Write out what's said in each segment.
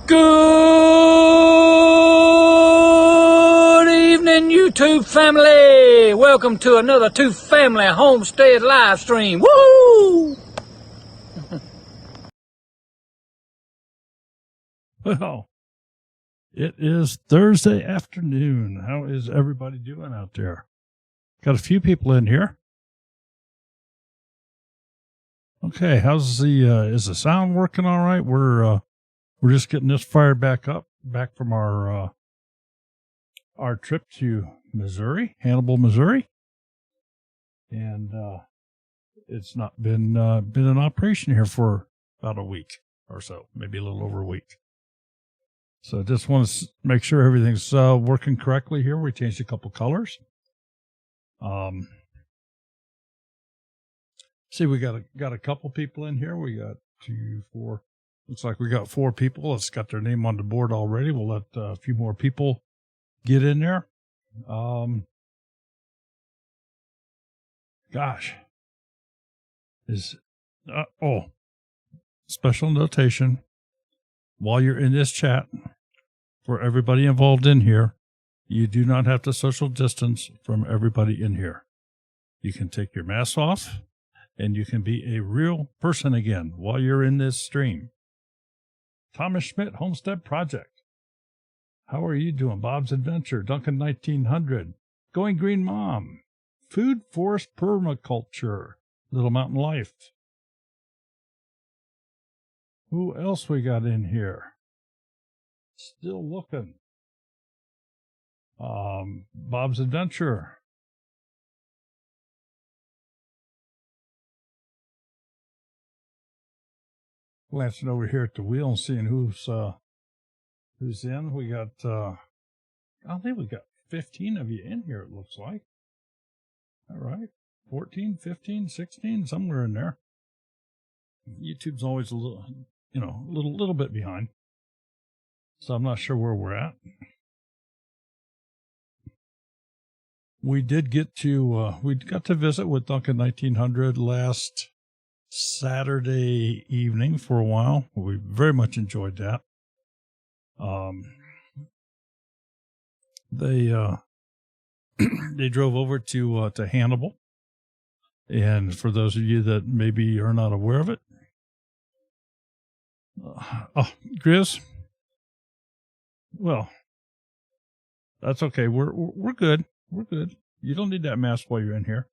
Good evening, YouTube family. Welcome to another Two Family Homestead live stream. Woo! Well, it is Thursday afternoon. How is everybody doing out there? Got a few people in here. Okay, how's is the sound working all right? We're just getting this fired back from our trip to Missouri, Hannibal, Missouri. And it's not been in operation here for about a week or so, maybe a little over a week. So just want to make sure everything's working correctly here. We changed a couple colors. See, we got a couple people in here. We got 2, 4. Looks like we got 4 people. It's got their name on the board already. We'll let a few more people get in there. Gosh. Special notation. While you're in this chat, for everybody involved in here, you do not have to social distance from everybody in here. You can take your mask off, and you can be a real person again while you're in this stream. Thomas Schmidt, Homestead Project. How are you doing? Bob's Adventure, Duncan 1900, Going Green Mom, Food Forest Permaculture, Little Mountain Life. Who else we got in here? Still looking. Bob's Adventure. Glancing over here at the wheel and seeing who's in. We got, I think we got 15 of you in here, it looks like. All right. 14, 15, 16, somewhere in there. YouTube's always a little bit behind. So I'm not sure where we're at. We did get to, we got to visit with Duncan 1900 last Saturday evening for a while. We very much enjoyed that. They drove over to Hannibal. And for those of you that maybe are not aware of it, Grizz, well, that's okay. We're good. We're good. You don't need that mask while you're in here.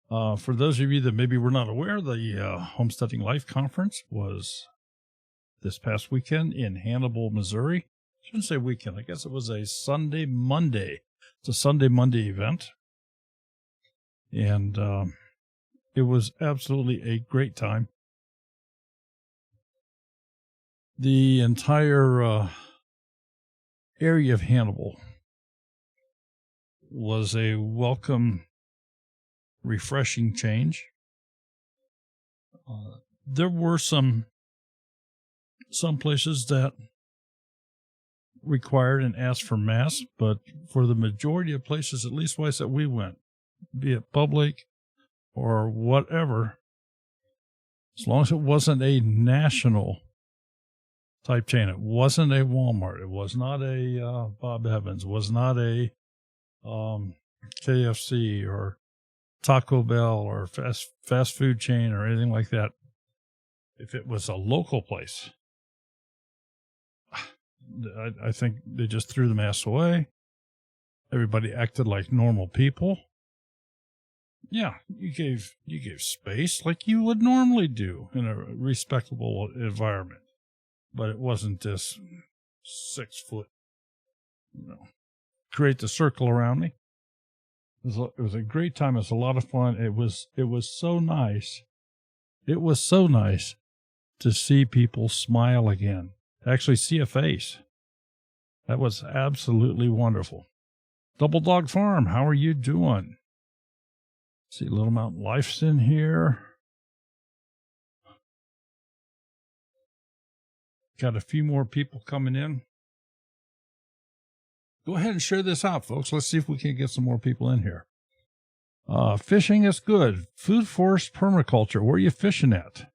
For those of you that maybe were not aware, the Homesteading Life Conference was this past weekend in Hannibal, Missouri. I shouldn't say weekend. I guess it was a Sunday, Monday. It's a Sunday, Monday event. And it was absolutely a great time. The entire area of Hannibal was a welcome, refreshing change. There were some places that required and asked for masks, but for the majority of places, at least twice that we went, be it public or whatever, as long as it wasn't a national type chain, it wasn't a Walmart, it was not a Bob Evans, it was not a KFC or Taco Bell or fast food chain or anything like that. If it was a local place, I think they just threw the masks away. Everybody acted like normal people. Yeah, you gave space like you would normally do in a respectable environment, but it wasn't this 6 foot, create the circle around me. It was a great time. It was a lot of fun. It was so nice. It was so nice to see people smile again, to actually see a face. That was absolutely wonderful. Double Dog Farm, how are you doing? See, Little Mountain Life's in here. Got a few more people coming in. Go ahead and share this out, folks. Let's see if we can get some more people in here. Fishing is good. Food Forest Permaculture. Where are you fishing at?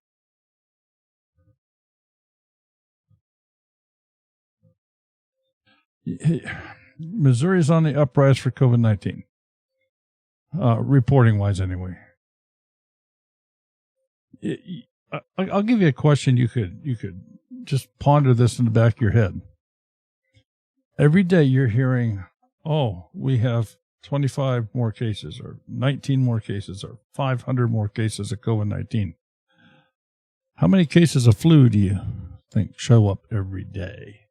Missouri's on the uprise for COVID-19. Reporting-wise, anyway. I'll give you a question. You could just ponder this in the back of your head. Every day you're hearing, oh, we have 25 more cases, or 19 more cases, or 500 more cases of COVID-19. How many cases of flu do you think show up every day?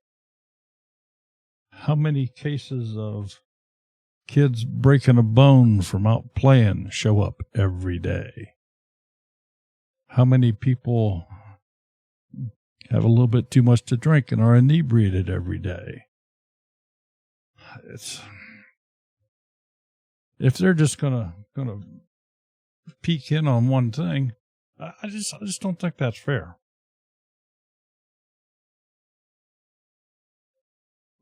How many cases of kids breaking a bone from out playing show up every day? How many people have a little bit too much to drink and are inebriated every day? If they're just gonna peek in on one thing, I just don't think that's fair.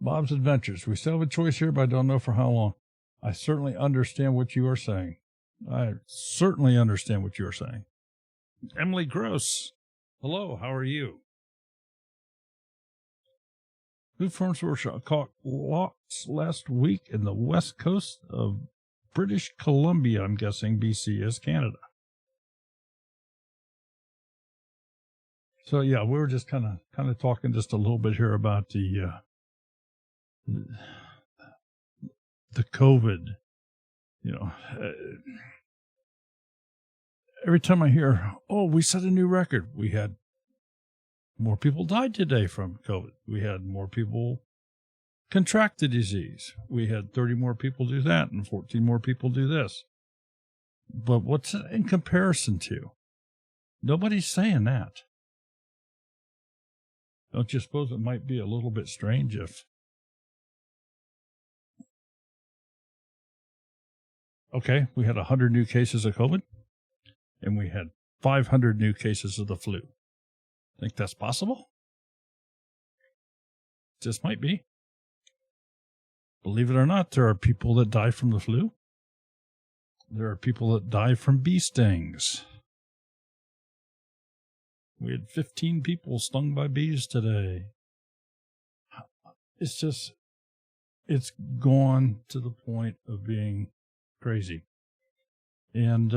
Bob's Adventures. We still have a choice here, but I don't know for how long. I certainly understand what you are saying. Emily Gross. Hello, how are you? Food farms were caught lots last week in the west coast of British Columbia. I'm guessing BC is Canada. So yeah, we were just kind of talking just a little bit here about the COVID. You know, every time I hear, oh, we set a new record, we had more people died today from COVID. We had more people contract the disease. We had 30 more people do that and 14 more people do this. But what's it in comparison to? Nobody's saying that. Don't you suppose it might be a little bit strange if, okay, we had 100 new cases of COVID and we had 500 new cases of the flu. Think that's possible? Just might be. Believe it or not, there are people that die from the flu. There are people that die from bee stings. We had 15 people stung by bees today. It's gone to the point of being crazy. And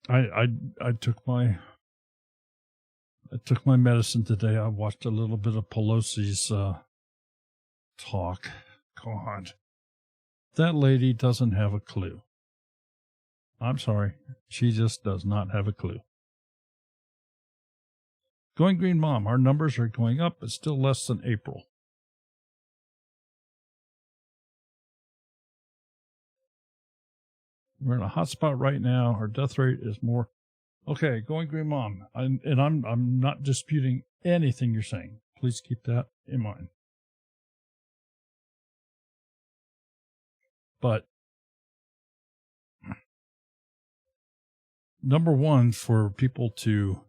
I took my medicine today. I watched a little bit of Pelosi's talk. God, that lady doesn't have a clue. I'm sorry. She just does not have a clue. Going Green Mom, our numbers are going up, but still less than April. We're in a hot spot right now. Our death rate is more. Okay, Going Green Mom, I'm not disputing anything you're saying. Please keep that in mind. But number one, for people to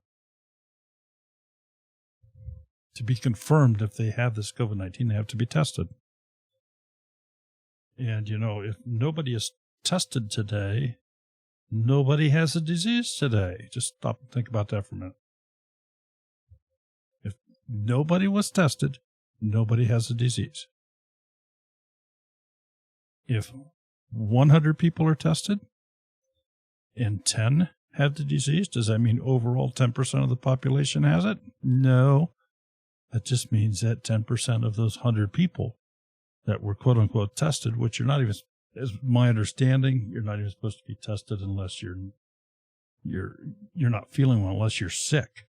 be confirmed if they have this COVID-19, they have to be tested. And, if nobody is tested today, nobody has a disease today. Just stop and think about that for a minute. If nobody was tested, nobody has a disease. If 100 people are tested and 10 have the disease, does that mean overall 10% of the population has it? No. That just means that 10% of those 100 people that were quote unquote tested, which you're not even, as my understanding, you're not even supposed to be tested unless you're not feeling well, unless you're sick.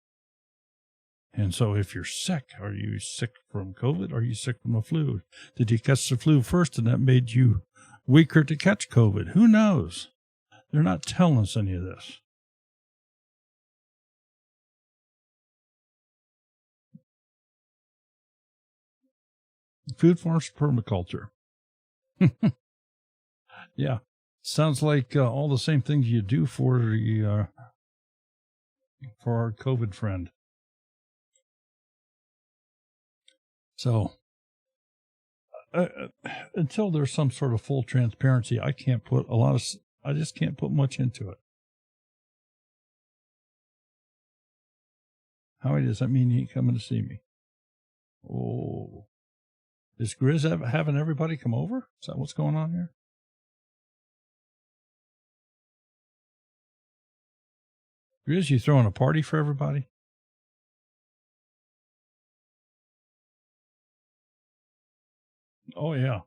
And so if you're sick, are you sick from COVID? Or are you sick from the flu? Did you catch the flu first and that made you weaker to catch COVID? Who knows? They're not telling us any of this. Food farms permaculture. Yeah. Sounds like all the same things you do for our COVID friend. So until there's some sort of full transparency, I just can't put much into it. Howie, does that mean you ain't coming to see me? Oh, is Grizz having everybody come over? Is that what's going on here? Grizz, you throwing a party for everybody? Oh yeah,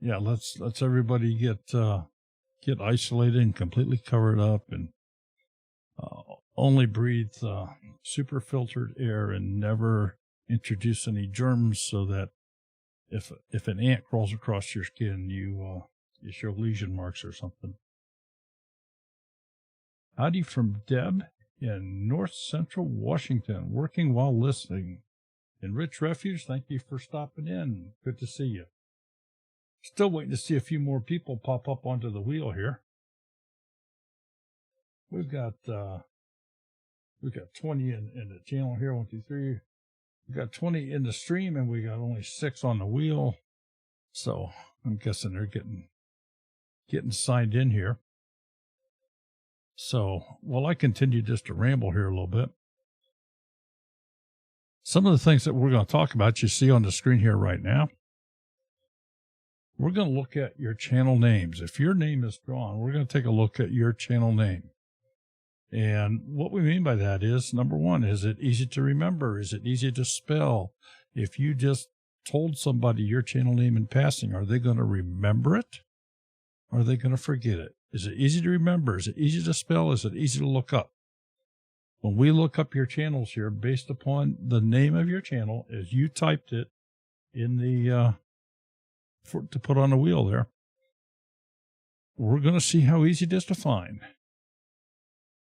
yeah. Let's everybody get isolated and completely covered up, and only breathe super filtered air, and never introduce any germs, so that if an ant crawls across your skin, you show lesion marks or something. Howdy from Deb in North Central Washington, working while listening. In Rich Refuge, thank you for stopping in. Good to see you. Still waiting to see a few more people pop up onto the wheel here. We've got 20 in the channel here. 1, 2, 3. We've got 20 in the stream, and we got only 6 on the wheel. So I'm guessing they're getting signed in here. So while I continue just to ramble here a little bit, some of the things that we're going to talk about, you see on the screen here right now. We're going to look at your channel names. If your name is drawn, we're going to take a look at your channel name. And what we mean by that is, number one, is it easy to remember? Is it easy to spell? If you just told somebody your channel name in passing, are they going to remember it? Or are they going to forget it? Is it easy to remember? Is it easy to spell? Is it easy to look up? When we look up your channels here, based upon the name of your channel, as you typed it in the to put on the wheel there, we're going to see how easy it is to find.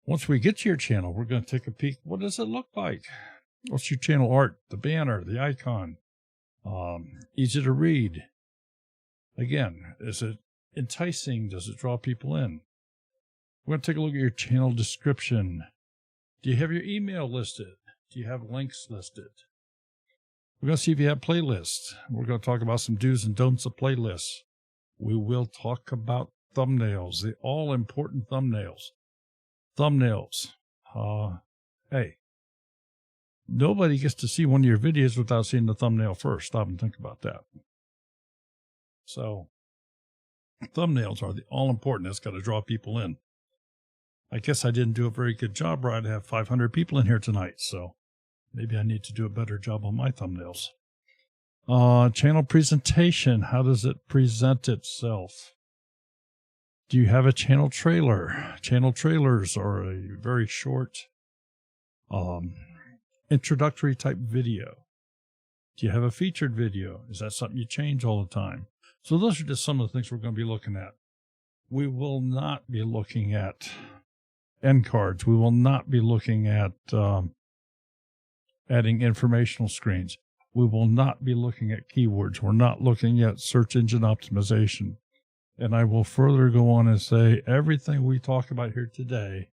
Once we get to your channel, we're going to take a peek. What does it look like? What's your channel art? The banner, the icon. Easy to read. Again, is it enticing? Does it draw people in? We're going to take a look at your channel description. Do you have your email listed? Do you have links listed? We're going to see if you have playlists. We're going to talk about some do's and don'ts of playlists. We will talk about thumbnails, the all-important thumbnails. Thumbnails. Hey, nobody gets to see one of your videos without seeing the thumbnail first. Stop and think about that. So, thumbnails are the all-important. It's got to draw people in. I guess I didn't do a very good job, right? I have 500 people in here tonight, so maybe I need to do a better job on my thumbnails. Channel presentation. How does it present itself? Do you have a channel trailer? Channel trailers are a very short introductory type video. Do you have a featured video? Is that something you change all the time? So those are just some of the things we're going to be looking at. We will not be looking at end cards. We will not be looking at adding informational screens. We will not be looking at keywords. We're not looking at search engine optimization. And I will further go on and say everything we talk about here today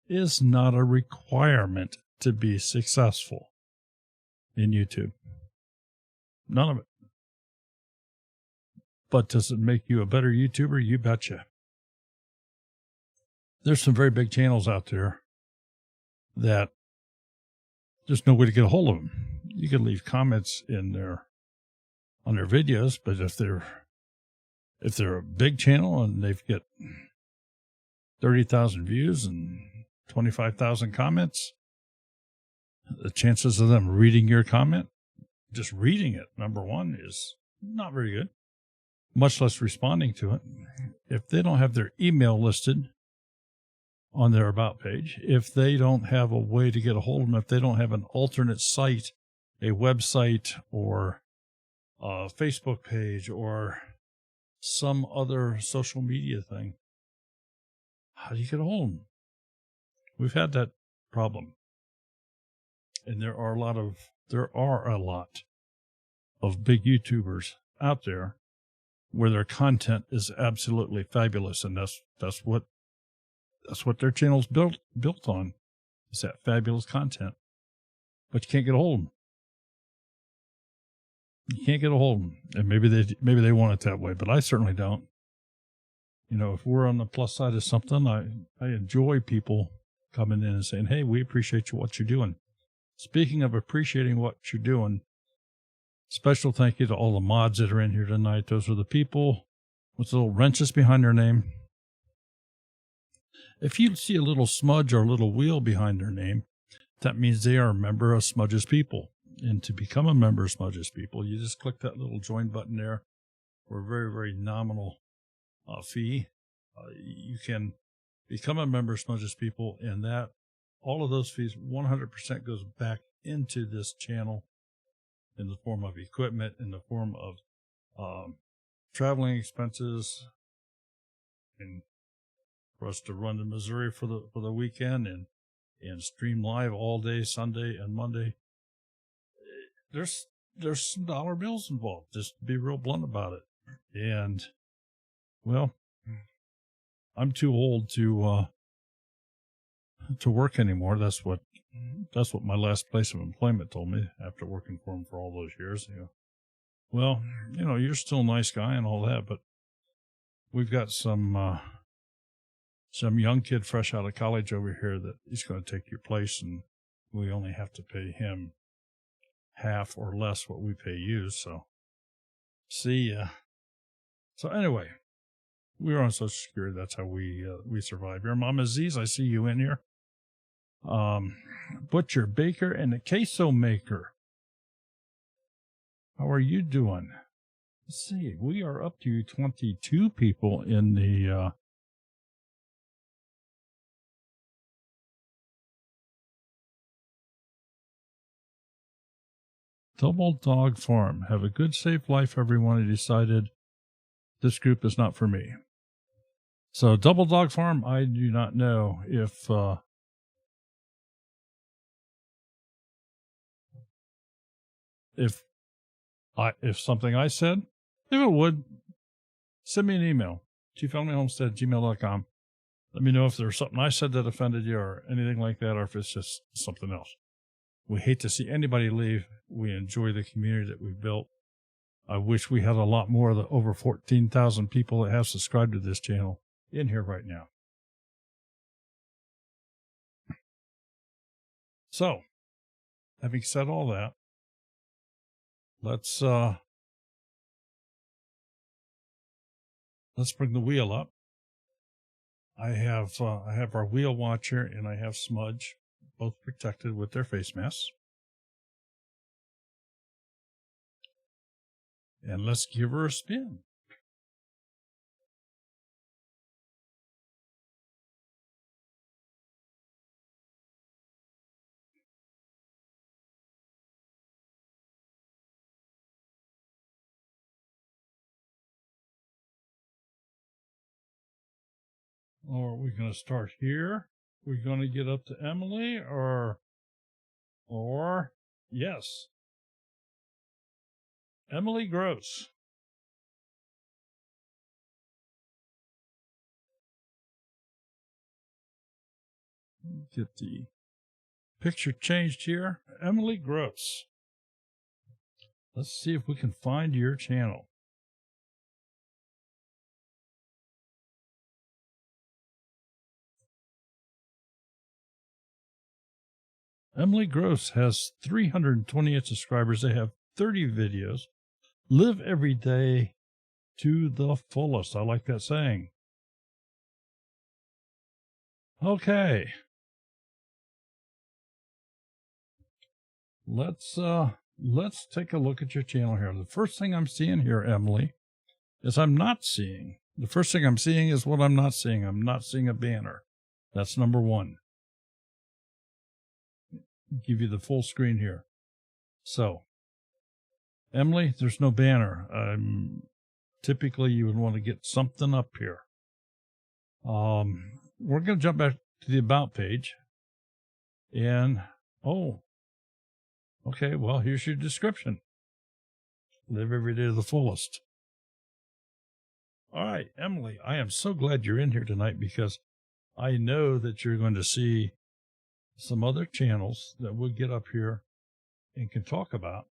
is not a requirement to be successful in YouTube. None of it. But does it make you a better YouTuber? You betcha. There's some very big channels out there that there's no way to get a hold of them. You can leave comments on their videos, but if they're a big channel and they've got 30,000 views and 25,000 comments, the chances of them reading your comment, just reading it, number one, is not very good, much less responding to it. If they don't have their email listed on their About page, if they don't have a way to get a hold of them, if they don't have an alternate site, a website or a Facebook page or some other social media thing, how do you get a hold of them? We've had that problem. And there are a lot of big YouTubers out there where their content is absolutely fabulous, and that's what their channel's built on, is that fabulous content. But you can't get a hold of them. You can't get a hold of them, and maybe they want it that way, but I certainly don't. You know, if we're on the plus side of something, I enjoy people coming in and saying, "Hey, we appreciate what you're doing." Speaking of appreciating what you're doing, Special thank you to all the mods that are in here tonight. Those are the people with little wrenches behind their name. If you see a little smudge or a little wheel behind their name, that means they are a member of Smudge's People. And to become a member of Smudge's People, you just click that little join button there for a very, very nominal fee. You can become a member of Smudge's People, and that all of those fees, 100% goes back into this channel in the form of equipment, in the form of traveling expenses, and for us to run to Missouri for the weekend and stream live all day, Sunday and Monday. There's some dollar bills involved, just to be real blunt about it. And, well, I'm too old to work anymore. That's what my last place of employment told me after working for him for all those years. Well, you're still a nice guy and all that, but we've got some young kid fresh out of college over here that he's going to take your place, and we only have to pay him half or less what we pay you. So, see ya. So anyway, we're on Social Security. That's how we survive here. Mom Aziz, I see you in here. Butcher, baker, and a queso maker. How are you doing? Let's see. We are up to 22 people in the Double Dog Farm. Have a good, safe life, everyone. I decided this group is not for me. So, Double Dog Farm, I do not know if something I said, if it would, send me an email, tfamilyhomestead@gmail.com. Let me know if there's something I said that offended you or anything like that, or if it's just something else. We hate to see anybody leave. We enjoy the community that we've built. I wish we had a lot more of the over 14,000 people that have subscribed to this channel in here right now. So, having said all that, let's bring the wheel up. I have our wheel watcher and I have Smudge, both protected with their face masks. And let's give her a spin. Or are we going to start here? We're going to get up to Emily or yes. Emily Gross. Get the picture changed here. Emily Gross. Let's see if we can find your channel. Emily Gross has 328 subscribers. They have 30 videos. Live every day to the fullest. I like that saying. Okay. Let's take a look at your channel here. The first thing I'm seeing here, Emily, is I'm not seeing. The first thing I'm seeing is what I'm not seeing. I'm not seeing a banner. That's number one. Give you the full screen here. So, Emily, there's no banner. Typically, you would want to get something up here. We're going to jump back to the About page. And, okay, well, here's your description. Live every day to the fullest. All right, Emily, I am so glad you're in here tonight because I know that you're going to see some other channels that we'll get up here and can talk about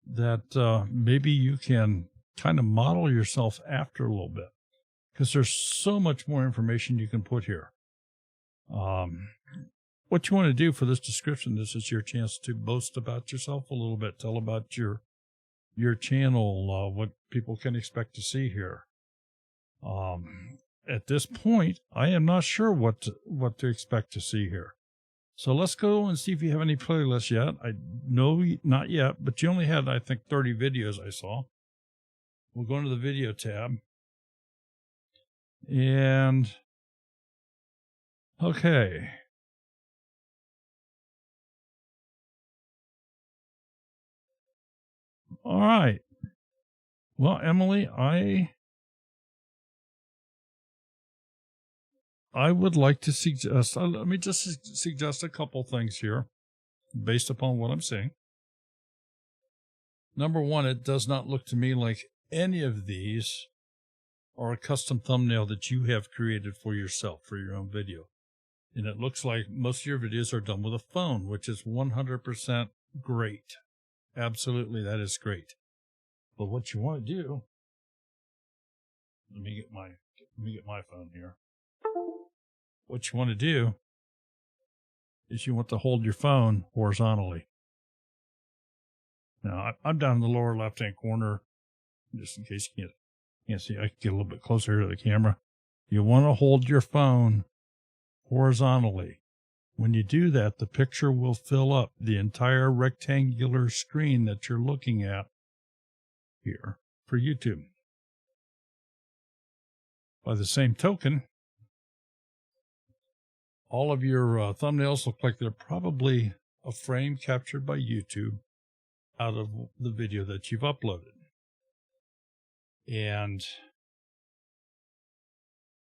that maybe you can kind of model yourself after a little bit, because there's so much more information you can put here. what you want to do for this description, this is your chance to boast about yourself a little bit. Tell about your channel, what people can expect to see here. At this point, I am not sure what to expect to see here. So let's go and see if you have any playlists yet. I know not yet, but you only had, I think, 30 videos I saw. We'll go into the video tab. And, okay. All right. Well, Emily, I would like to suggest, let me just suggest a couple things here based upon what I'm seeing. Number one, it does not look to me like any of these are a custom thumbnail that you have created for yourself, for your own video. And it looks like most of your videos are done with a phone, which is 100% great. Absolutely, that is great. But what you want to do, let me get my phone here. What you want to do is you want to hold your phone horizontally. Now, I'm down in the lower left-hand corner, just in case you can't see. I can get a little bit closer to the camera. You want to hold your phone horizontally. When you do that, the picture will fill up the entire rectangular screen that you're looking at here for YouTube. By the same token, all of your thumbnails look like they're probably a frame captured by YouTube out of the video that you've uploaded. And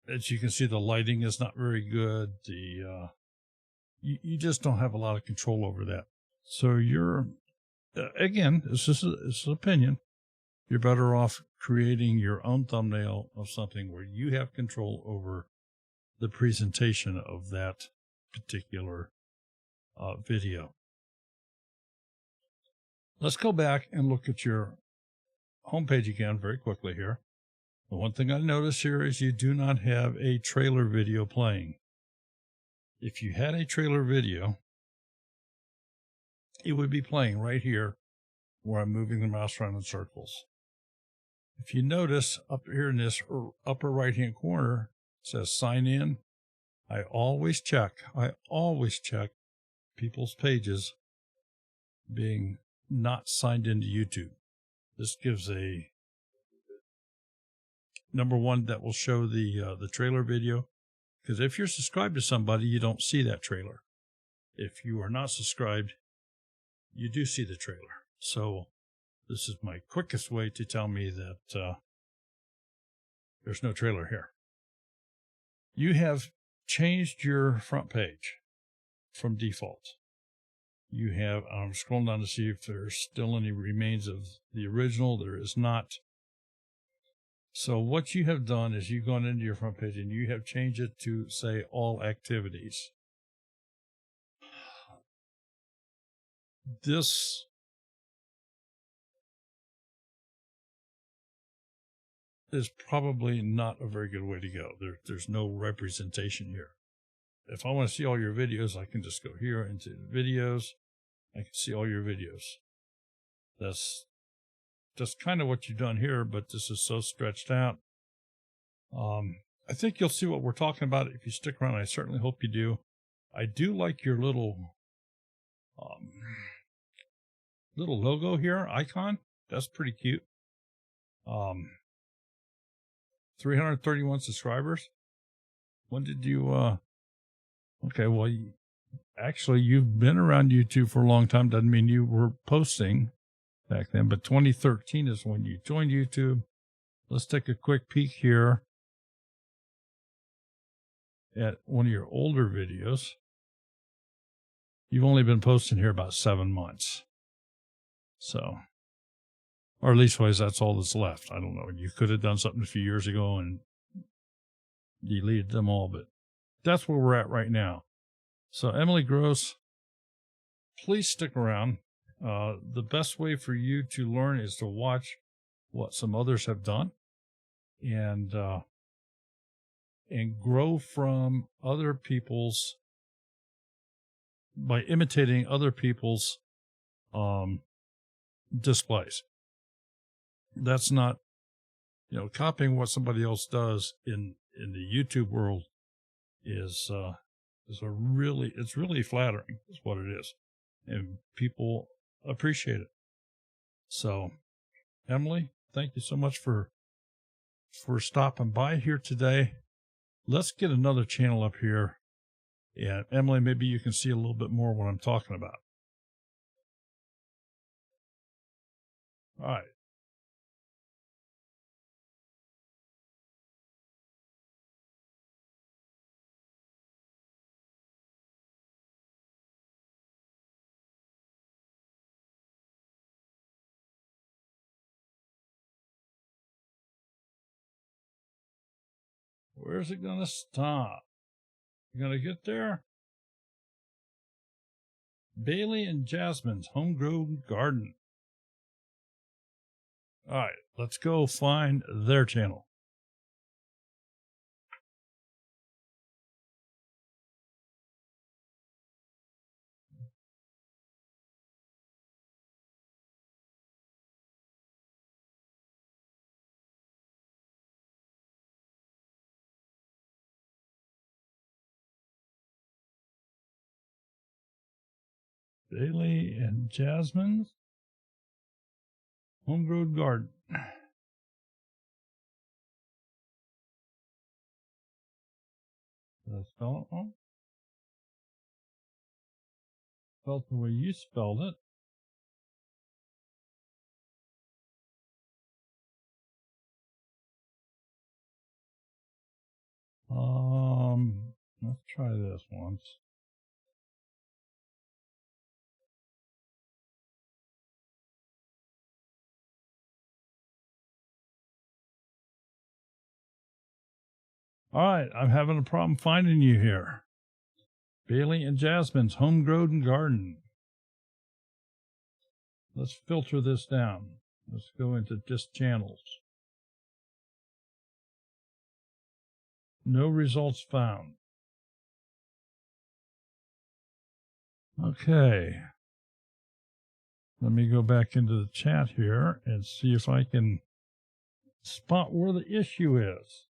as you can see, the lighting is not very good. You just don't have a lot of control over that. So you're, again, this is an opinion. You're better off creating your own thumbnail of something where you have control over the presentation of that particular video. Let's go back and look at your homepage again very quickly here. The one thing I notice here is you do not have a trailer video playing. If you had a trailer video, it would be playing right here where I'm moving the mouse around in circles. If you notice up here in this upper right-hand corner, it says sign in. I always check people's pages being not signed into YouTube. This gives a number one that will show the trailer video, because if you're subscribed to somebody, you don't see that trailer. If you are not subscribed, you do see the trailer. So this is my quickest way to tell me that there's no trailer here. You have changed your front page from default. You have, I'm scrolling down to see if there's still any remains of the original. There is not. So what you have done is you've gone into your front page and you have changed it to say all activities. This is probably not a very good way to go. There's no representation here. If I want to see all your videos, I can just go here into videos. I can see all your videos. That's just kind of what you've done here, but this is so stretched out. I think you'll see what we're talking about if you stick around. I certainly hope you do. I do like your little logo here, icon. That's pretty cute. 331 subscribers. When did you, okay, well, actually, you've been around YouTube for a long time. Doesn't mean you were posting back then, but 2013 is when you joined YouTube. Let's take a quick peek here at one of your older videos. You've only been posting here about 7 months. So, or at least that's all that's left. I don't know. You could have done something a few years ago and deleted them all, but that's where we're at right now. So, Emily Gross, please stick around. The best way for you to learn is to watch what some others have done and grow from other people's by imitating other people's displays. That's not, copying what somebody else does in the YouTube world is it's really flattering, is what it is. And people appreciate it. So, Emily, thank you so much for stopping by here today. Let's get another channel up here. And Emily, maybe you can see a little bit more what I'm talking about. All right. Where's it going to stop? You going to get there? Bailey and Jasmine's Homegrown Garden. All right, let's go find their channel. Bailey and Jasmine's Homegrown Garden. Did I spell it wrong? Spelled the way you spelled it. Let's try this once. All right, I'm having a problem finding you here. Bailey and Jasmine's Homegrown Garden. Let's filter this down. Let's go into just channels. No results found. Okay. Let me go back into the chat here and see if I can spot where the issue is.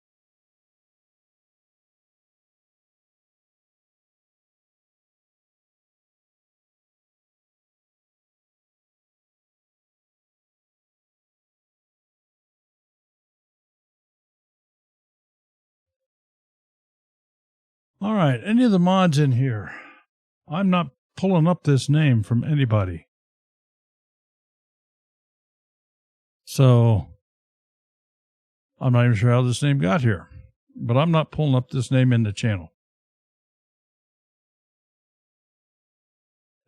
All right, any of the mods in here? I'm not pulling up this name from anybody. So, I'm not even sure how this name got here. But I'm not pulling up this name in the channel.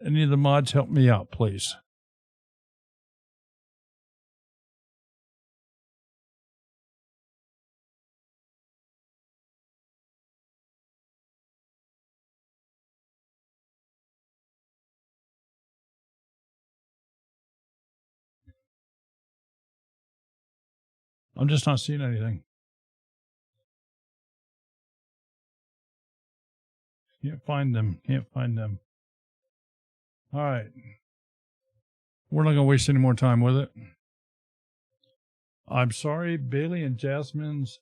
Any of the mods help me out, please? I'm just not seeing anything. Can't find them. Can't find them. All right. We're not going to waste any more time with it. I'm sorry, Bailey and Jasmine's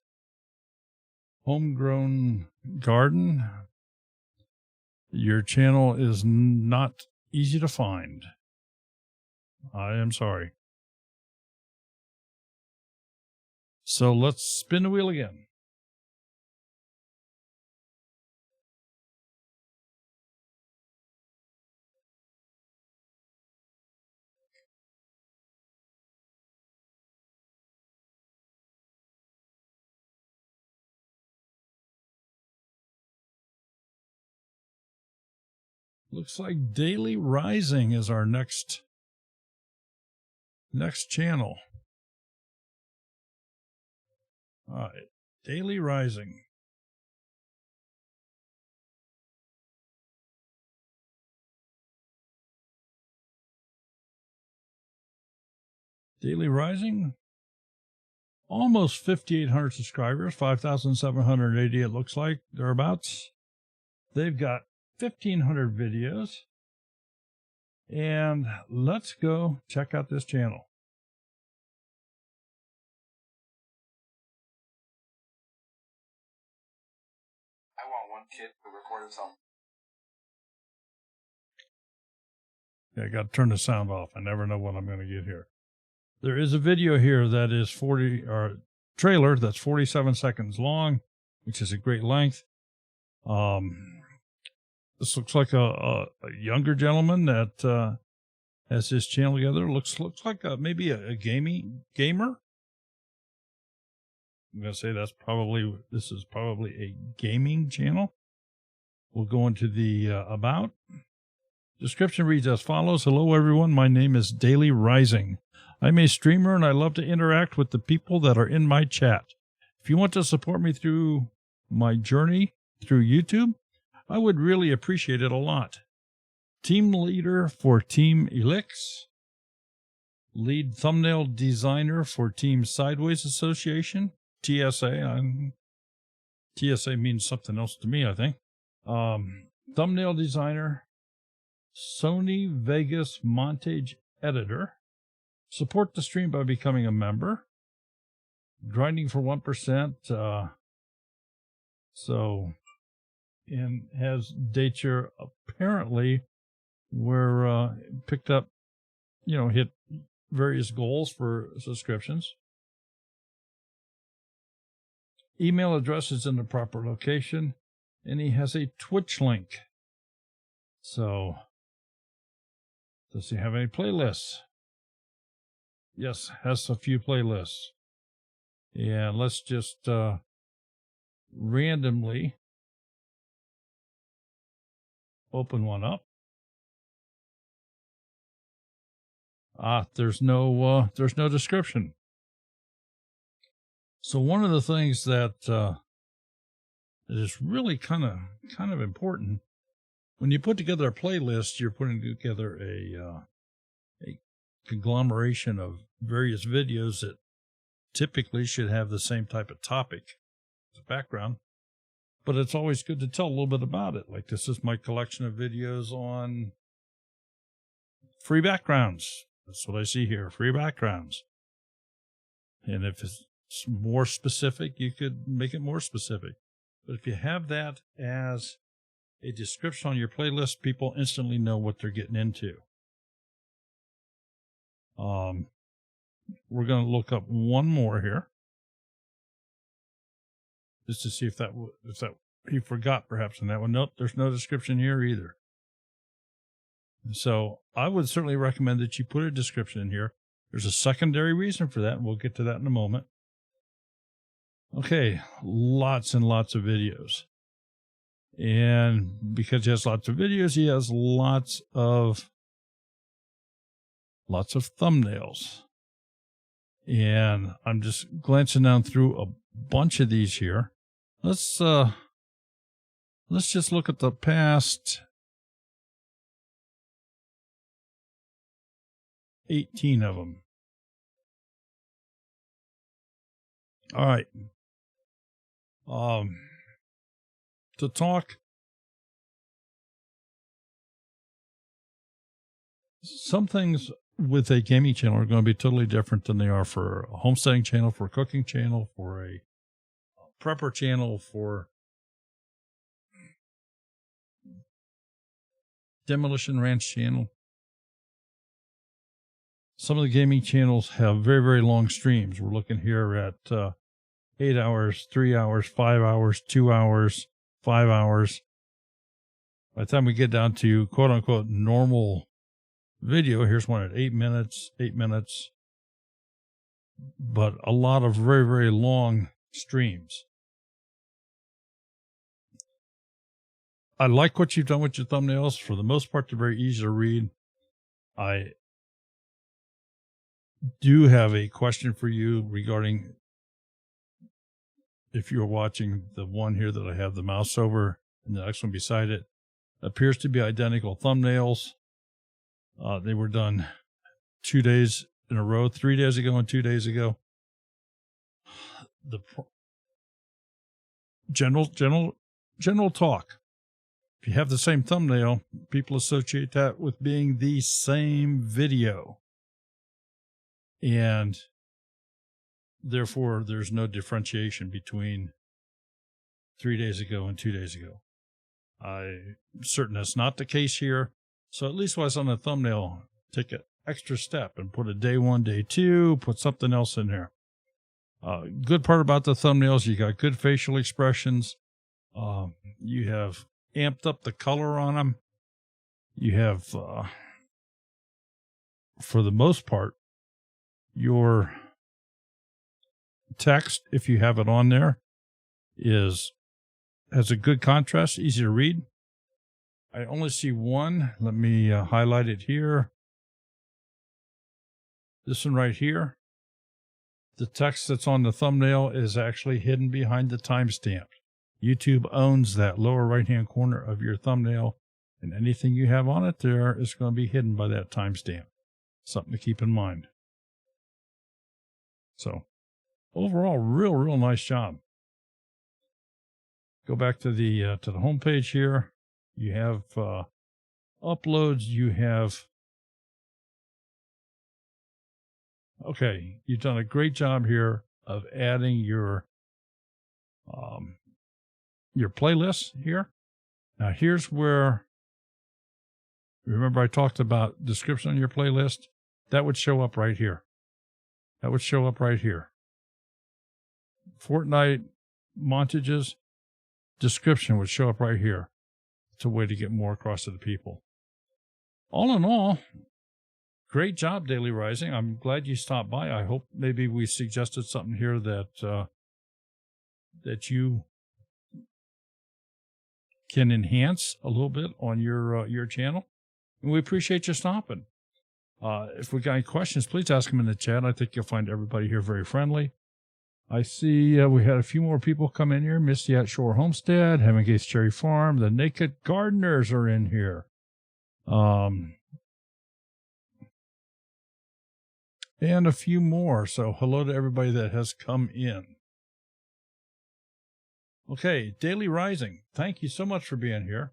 Homegrown Garden. Your channel is not easy to find. I am sorry. So let's spin the wheel again. Looks like Daily Rising is our next channel. All right, Daily Rising. Daily Rising, almost 5,800 subscribers, 5,780 it looks like, thereabouts. They've got 1,500 videos. And let's go check out this channel. I want one kid to record himself. Yeah, I got to turn the sound off. I never know what I'm going to get here. There is a video here that is trailer that's 47 seconds long, which is a great length. This looks like a younger gentleman that has his channel together. Looks like maybe a gamer. I'm going to say this is probably a gaming channel. We'll go into the about. Description reads as follows. Hello, everyone. My name is Daily Rising. I'm a streamer, and I love to interact with the people that are in my chat. If you want to support me through my journey through YouTube, I would really appreciate it a lot. Team leader for Team Elix. Lead thumbnail designer for Team Sideways Association, TSA. TSA means something else to me, I think. Thumbnail designer, Sony Vegas montage editor. Support the stream by becoming a member. Grinding for 1%. And has dates here apparently where picked up, hit various goals for subscriptions. Email address is in the proper location, and he has a Twitch link. So, does he have any playlists? Yes, has a few playlists. And let's just randomly open one up. There's no description. So one of the things that is really kind of important when you put together a playlist, you're putting together a conglomeration of various videos that typically should have the same type of topic as a background. But it's always good to tell a little bit about it. Like this is my collection of videos on free backgrounds. That's what I see here, free backgrounds. And if it's more specific, you could make it more specific. But if you have that as a description on your playlist, people instantly know what they're getting into. We're going to look up one more here, just to see if that he forgot perhaps in that one. Nope, there's no description here either. So I would certainly recommend that you put a description in here. There's a secondary reason for that, and we'll get to that in a moment. Okay, lots and lots of videos. And because he has lots of videos, he has lots of thumbnails. And I'm just glancing down through a bunch of these here. Let's just look at the past 18 of them. All right. To talk, some things with a gaming channel are going to be totally different than they are for a homesteading channel, for a cooking channel, for a prepper channel, for demolition ranch channel. Some of the gaming channels have very, very long streams. We're looking here at 8 hours, 3 hours, 5 hours, 2 hours, 5 hours. By the time we get down to quote unquote normal video, here's one at 8 minutes, but a lot of very, very long streams. I like what you've done with your thumbnails. For the most part, they're very easy to read. I do have a question for you regarding if you're watching the one here that I have the mouse over and the next one beside it. Appears to be identical thumbnails. They were done 2 days in a row, 3 days ago and 2 days ago. The general talk. If you have the same thumbnail, people associate that with being the same video. And therefore, there's no differentiation between 3 days ago and 2 days ago. I'm certain that's not the case here. So at least while it's on the thumbnail, take an extra step and put a day 1, day 2, put something else in there. Good part about the thumbnails, you got good facial expressions. You have amped up the color on them. You have, for the most part, your text, if you have it on there, has a good contrast, easy to read. I only see one. Let me highlight it here. This one right here. The text that's on the thumbnail is actually hidden behind the timestamp. YouTube owns that lower right-hand corner of your thumbnail, and anything you have on it there is going to be hidden by that timestamp. Something to keep in mind. So, overall, real nice job. Go back to the home page here. You have uploads. You have. Okay, you've done a great job here of adding your playlist here. Now here's where, remember I talked about description on your playlist? That would show up right here. That would show up right here. Fortnite montages, description would show up right here. It's a way to get more across to the people. All in all, great job, Daily Rising. I'm glad you stopped by. I hope maybe we suggested something here that you can enhance a little bit on your channel. And we appreciate you stopping. If we got any questions, please ask them in the chat. I think you'll find everybody here very friendly. I see we had a few more people come in here. Misty at Shore Homestead, Heaven Gates Cherry Farm, the Naked Gardeners are in here. And a few more. So hello to everybody that has come in. Okay, Daily Rising, thank you so much for being here.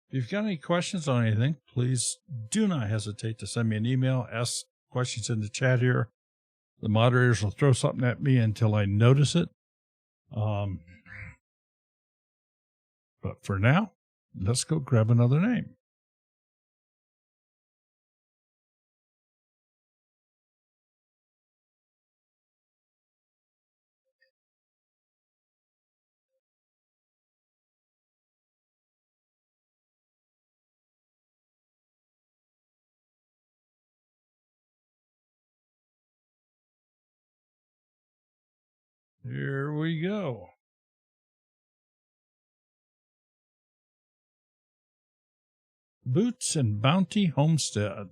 If you've got any questions on anything, please do not hesitate to send me an email. Ask questions in the chat here. The moderators will throw something at me until I notice it. But for now, let's go grab another name. Here we go. Boots and Bounty Homestead.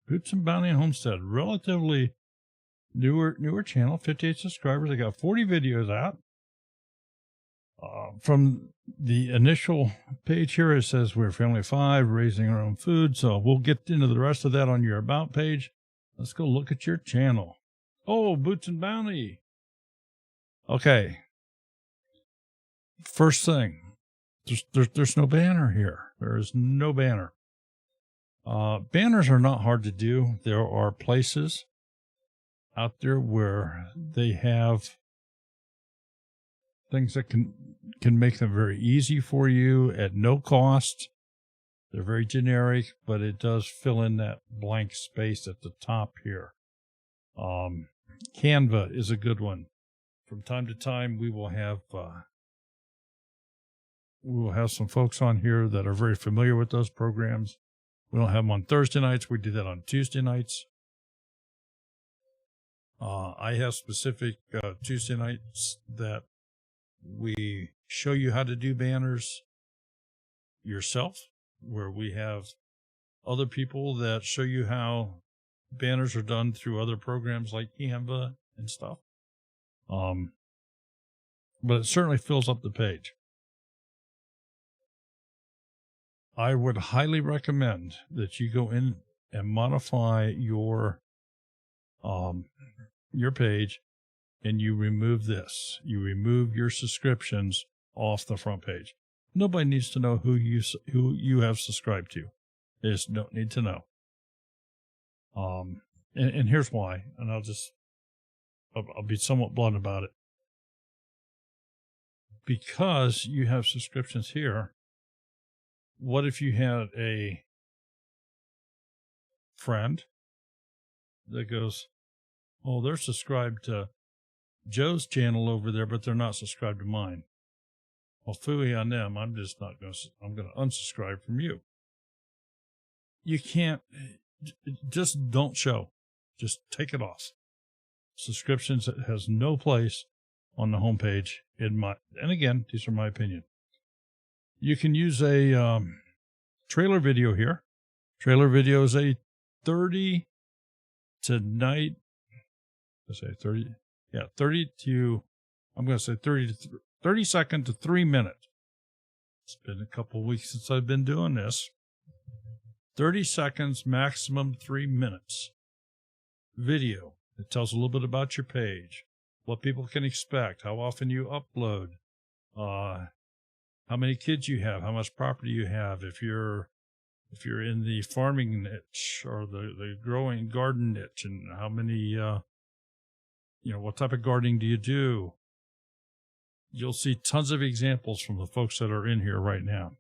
Boots and Bounty Homestead, relatively newer channel, 58 subscribers. They got 40 videos out. From the initial page here, it says we're a family of 5, raising our own food. So we'll get into the rest of that on your About page. Let's go look at your channel. Oh, Boots and Bounty. Okay. First thing, there's no banner here. There is no banner. Banners are not hard to do. There are places out there where they have things that can make them very easy for you at no cost. They're very generic, but it does fill in that blank space at the top here. Canva is a good one. From time to time, we will have some folks on here that are very familiar with those programs. We don't have them on Thursday nights. We do that on Tuesday nights. I have specific Tuesday nights that we show you how to do banners yourself, where we have other people that show you how banners are done through other programs like Canva and stuff. But it certainly fills up the page. I would highly recommend that you go in and modify your page, and you remove this. You remove your subscriptions off the front page. Nobody needs to know who you have subscribed to. They just don't need to know. And here's why. And I'll be somewhat blunt about it. Because you have subscriptions here, what if you had a friend that goes, oh, they're subscribed to Joe's channel over there, but they're not subscribed to mine. Well, phooey on them. I'm going to unsubscribe from you. You can't, just don't show. Just take it off. Subscriptions has no place on the homepage and again, these are my opinion. You can use a trailer video here. Trailer video is a 30 second to 3 minute. It's been a couple of weeks since I've been doing this. 30 seconds, maximum 3 minutes. Video. It tells a little bit about your page, what people can expect, how often you upload, how many kids you have, how much property you have, if you're in the farming niche or the growing garden niche, and how many, what type of gardening do you do? You'll see tons of examples from the folks that are in here right now.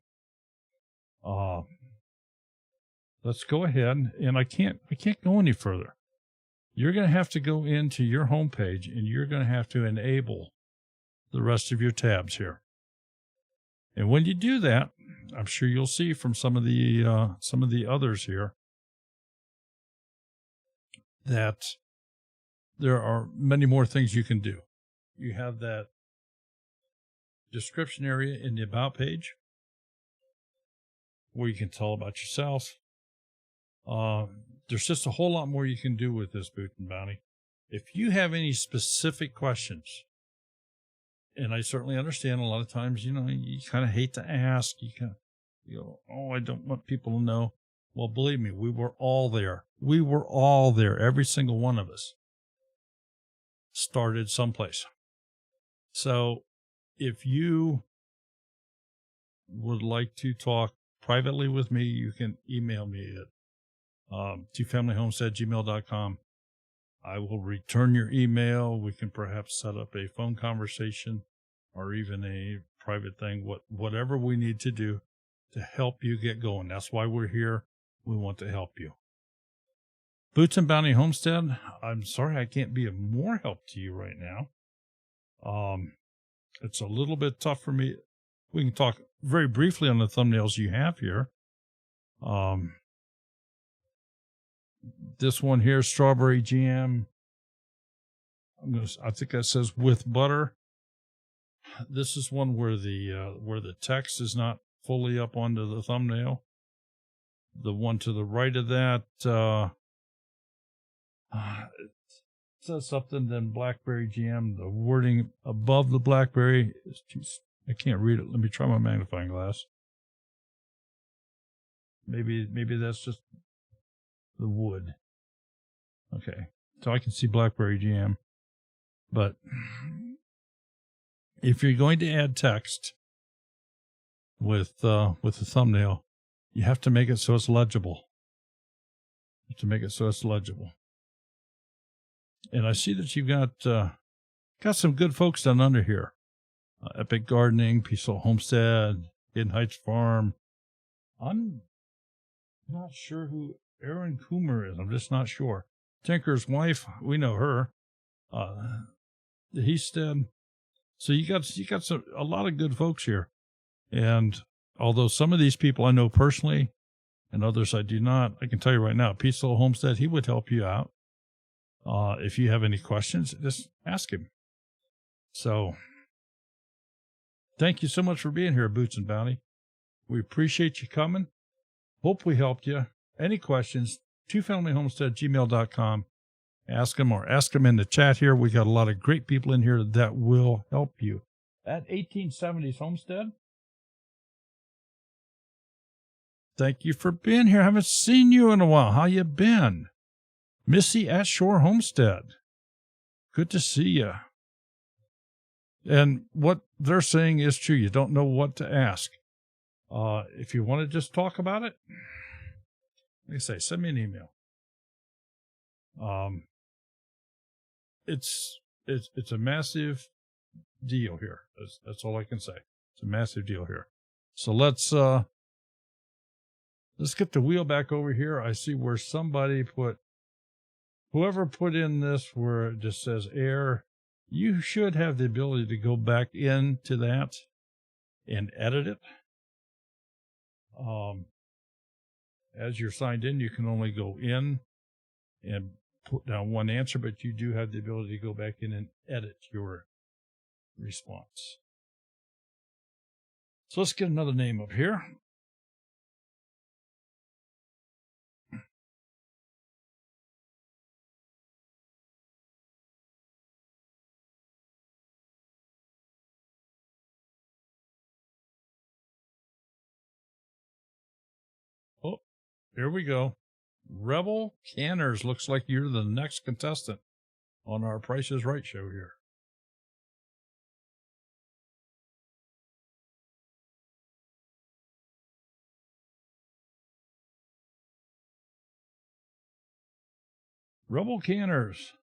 Let's go ahead, and I can't go any further. You're going to have to go into your home page, and you're going to have to enable the rest of your tabs here. And when you do that, I'm sure you'll see from some of the others here that there are many more things you can do. You have that description area in the About page where you can tell about yourself. There's just a whole lot more you can do with this Boot and Bounty. If you have any specific questions, and I certainly understand a lot of times, you kind of hate to ask. Oh, I don't want people to know. Well, believe me, we were all there. We were all there. Every single one of us started someplace. So if you would like to talk privately with me, you can email me at twofamilyhomestead@gmail.com. I will return your email. We can perhaps set up a phone conversation or even a private thing, whatever we need to do to help you get going. That's why we're here. We want to help you. Boots and Bounty Homestead, I'm sorry I can't be of more help to you right now. It's a little bit tough for me. We can talk very briefly on the thumbnails you have here. This one here, strawberry jam. I think that says with butter. This is one where the text is not fully up onto the thumbnail. The one to the right of that, it says something, then blackberry jam. The wording above the blackberry is too, I can't read it. Let me try my magnifying glass. Maybe that's just the wood. Okay, so I can see blackberry jam. But if you're going to add text with the thumbnail, you have to make it so it's legible. And I see that you've got some good folks down under here. Epic Gardening, Peaceful Homestead, Hidden Heights Farm. I'm not sure who Aaron Coomer is. I'm just not sure. Tinker's wife, we know her. The Heasted. So you got a lot of good folks here. And although some of these people I know personally and others I do not, I can tell you right now, Peaceful Homestead, he would help you out. If you have any questions, just ask him. So thank you so much for being here, Boots and Bounty. We appreciate you coming. Hope we helped you. Any questions, twofamilyhomestead@gmail.com. Ask them or ask them in the chat here. We got a lot of great people in here that will help you. At 1870s Homestead, Thank you for being here. I haven't seen you in a while. How you been? Missy at Shore Homestead. Good to see you. And what they're saying is true. You don't know what to ask. If you want to just talk about it, like I say, send me an email. It's a massive deal here. That's all I can say. It's a massive deal here. So let's get the wheel back over here. I see where whoever put in this where it just says air, you should have the ability to go back into that and edit it. As you're signed in, you can only go in and put down one answer, but you do have the ability to go back in and edit your response. So let's get another name up here. Oh, here we go. Rebel Canners. Looks like you're the next contestant on our Price is Right show here. Rebel Canners.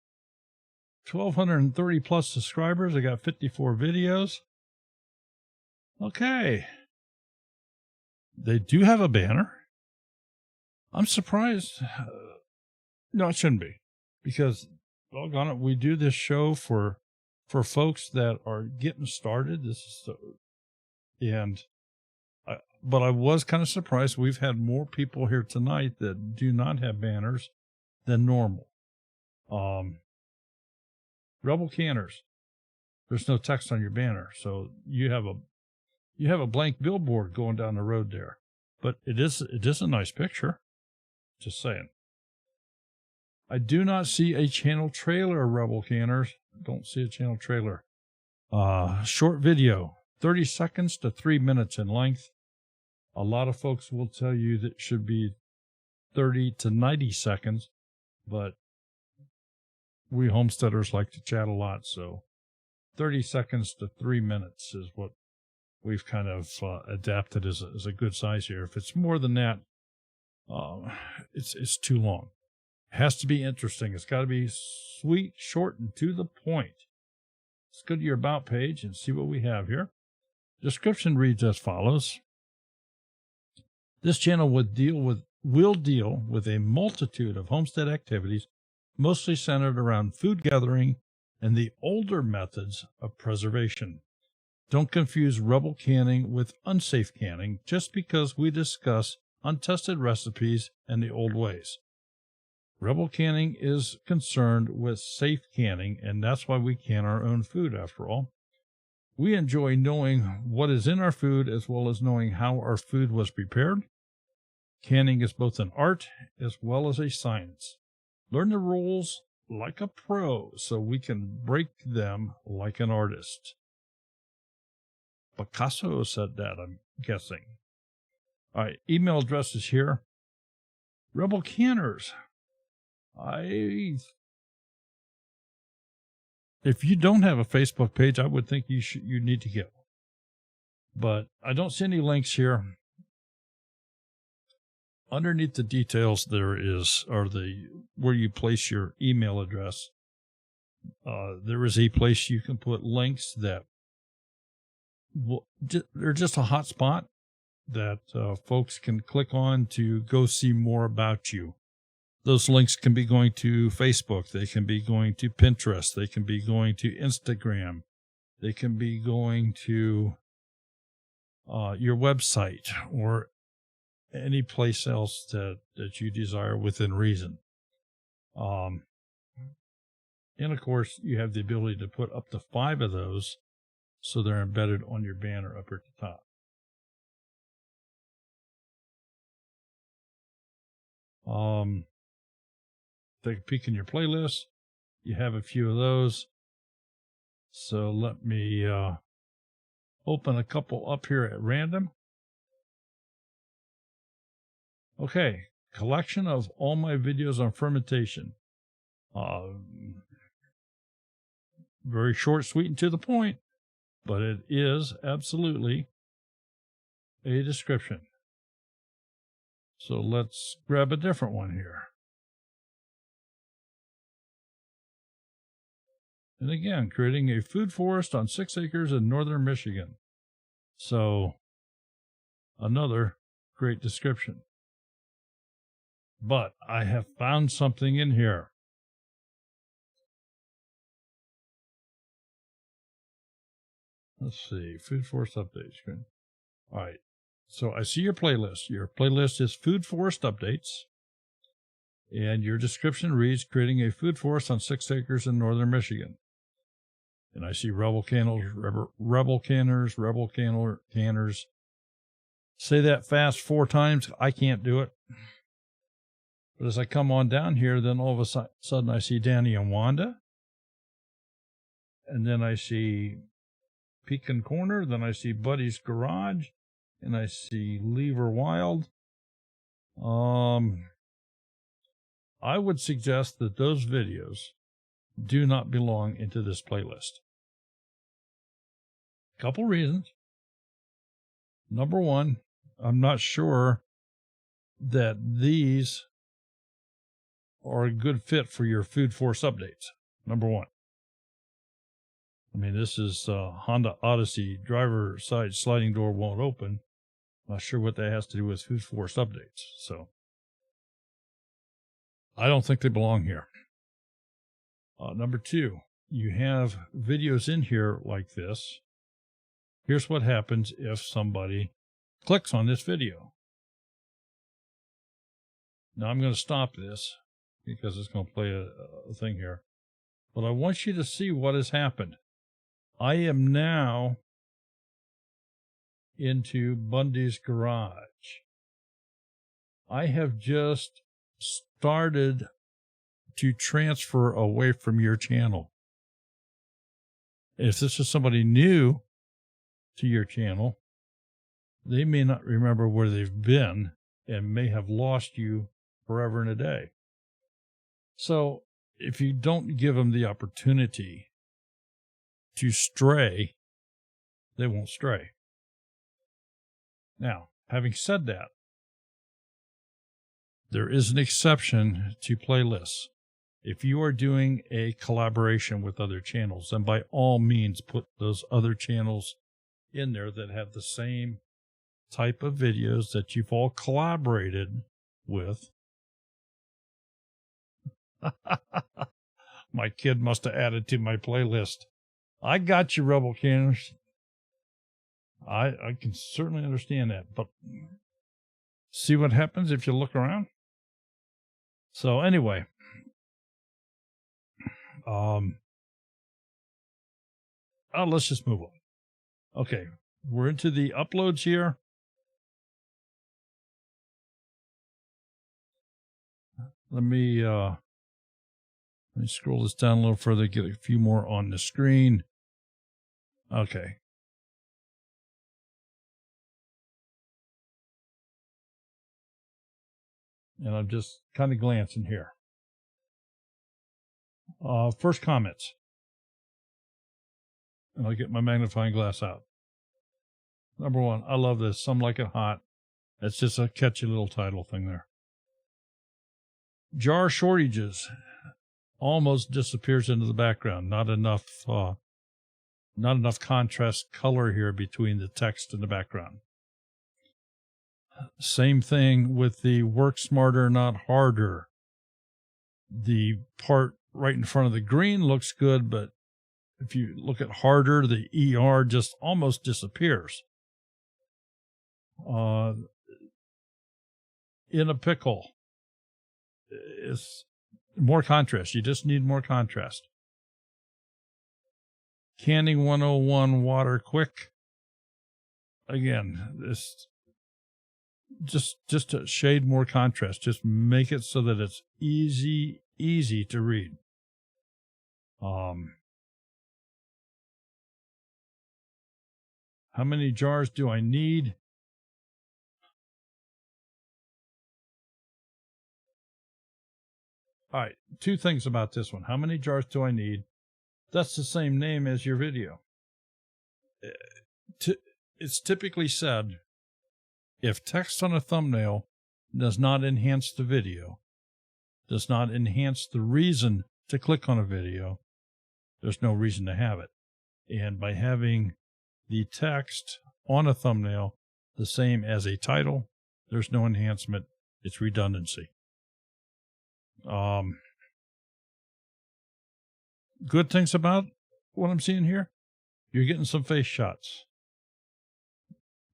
1,230 plus subscribers. I got 54 videos. Okay. They do have a banner. I'm surprised. No, it shouldn't be. Because, doggone it, we do this show for folks that are getting started. But I was kind of surprised. We've had more people here tonight that do not have banners than normal. Rebel Canners. There's no text on your banner, so you have a blank billboard going down the road there. But it is a nice picture. Just saying. I do not see a channel trailer, Rebel Canners. Don't see a channel trailer. Short video, 30 seconds to 3 minutes in length. A lot of folks will tell you that it should be 30 to 90 seconds, but we homesteaders like to chat a lot, so 30 seconds to 3 minutes is what we've kind of adapted as a good size here. If it's more than that, it's too long. It has to be interesting. It's got to be sweet, short, and to the point. Let's go to your About page and see what we have here. Description reads as follows. This channel will deal with a multitude of homestead activities, mostly centered around food gathering and the older methods of preservation. Don't confuse rebel canning with unsafe canning just because we discuss untested recipes and the old ways. Rebel canning is concerned with safe canning, and that's why we can our own food, after all. We enjoy knowing what is in our food as well as knowing how our food was prepared. Canning is both an art as well as a science. Learn the rules like a pro so we can break them like an artist. Picasso said that, I'm guessing. All right, email address is here. Rebel Canners. If you don't have a Facebook page, I would think you need to get one. But I don't see any links here. Underneath the details there where you place your email address. There is a place you can put links that they're just a hot spot that folks can click on to go see more about you. Those links can be going to Facebook. They can be going to Pinterest. They can be going to Instagram. They can be going to your website or any place else that you desire within reason. And of course, you have the ability to put up to 5 of those so they're embedded on your banner up at the top. Take a peek in your playlist. You have a few of those. So let me open a couple up here at random. Okay, collection of all my videos on fermentation. Very short, sweet, and to the point, but it is absolutely a description. So let's grab a different one here. And again, creating a food forest on 6 acres in northern Michigan. So another great description. But I have found something in here. Let's see, food forest updates. All right. So I see your playlist. Your playlist is food forest updates. And your description reads, creating a food forest on 6 acres in northern Michigan. And I see rebel canners. Say that fast 4 times. I can't do it. But as I come on down here, then all of a sudden I see Danny and Wanda. And then I see Pecan Corner. Then I see Buddy's Garage. And I see Lever Wild. I would suggest that those videos do not belong into this playlist. Couple reasons. Number one, I'm not sure that these are a good fit for your food force updates. Number one. I mean, this is Honda Odyssey, driver side sliding door won't open. Not sure what that has to do with food force updates. So I don't think they belong here. Number two, you have videos in here like this. Here's what happens if somebody clicks on this video. Now I'm going to stop this because it's going to play a thing here. But I want you to see what has happened. I am now into Bundy's Garage. I have just started to transfer away from your channel. If this is somebody new to your channel, they may not remember where they've been and may have lost you forever and a day. So if you don't give them the opportunity to stray, they won't stray. Now, having said that, there is an exception to playlists. If you are doing a collaboration with other channels, then by all means put those other channels in there that have the same type of videos that you've all collaborated with. My kid must have added to my playlist. I got you, Rebel Canners. I can certainly understand that, but see what happens if you look around? So anyway, let's just move on. Okay, we're into the uploads here. Let me scroll this down a little further, get a few more on the screen. Okay. And I'm just kind of glancing here. First comments. And I'll get my magnifying glass out. Number one, I love this. Some like it hot. It's just a catchy little title thing there. Jar shortages almost disappears into the background. Not enough contrast color here between the text and the background. Same thing with the work smarter, not harder. The part right in front of the green looks good, but if you look at harder, the ER just almost disappears. In a pickle, it's more contrast. You just need more contrast. Canning 101 water quick. Again, this just to shade more contrast. Just make it so that it's easy to read. How many jars do I need? All right, two things about this one. How many jars do I need? That's the same name as your video. It's typically said, if text on a thumbnail does not enhance the video, does not enhance the reason to click on a video, there's no reason to have it. And by having the text on a thumbnail the same as a title, there's no enhancement. It's redundancy. Good things about what I'm seeing here, you're getting some face shots.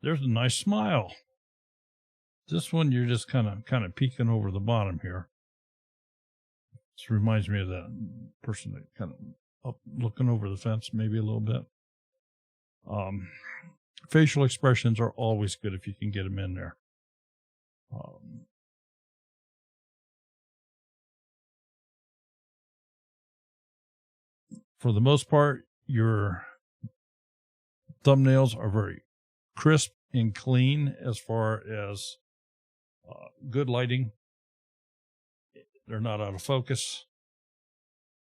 There's a nice smile. This one, you're just kind of peeking over the bottom here. This reminds me of that person that kind of up looking over the fence, maybe a little bit. Facial expressions are always good if you can get them in there. For the most part, your thumbnails are very crisp and clean as far as good lighting. They're not out of focus.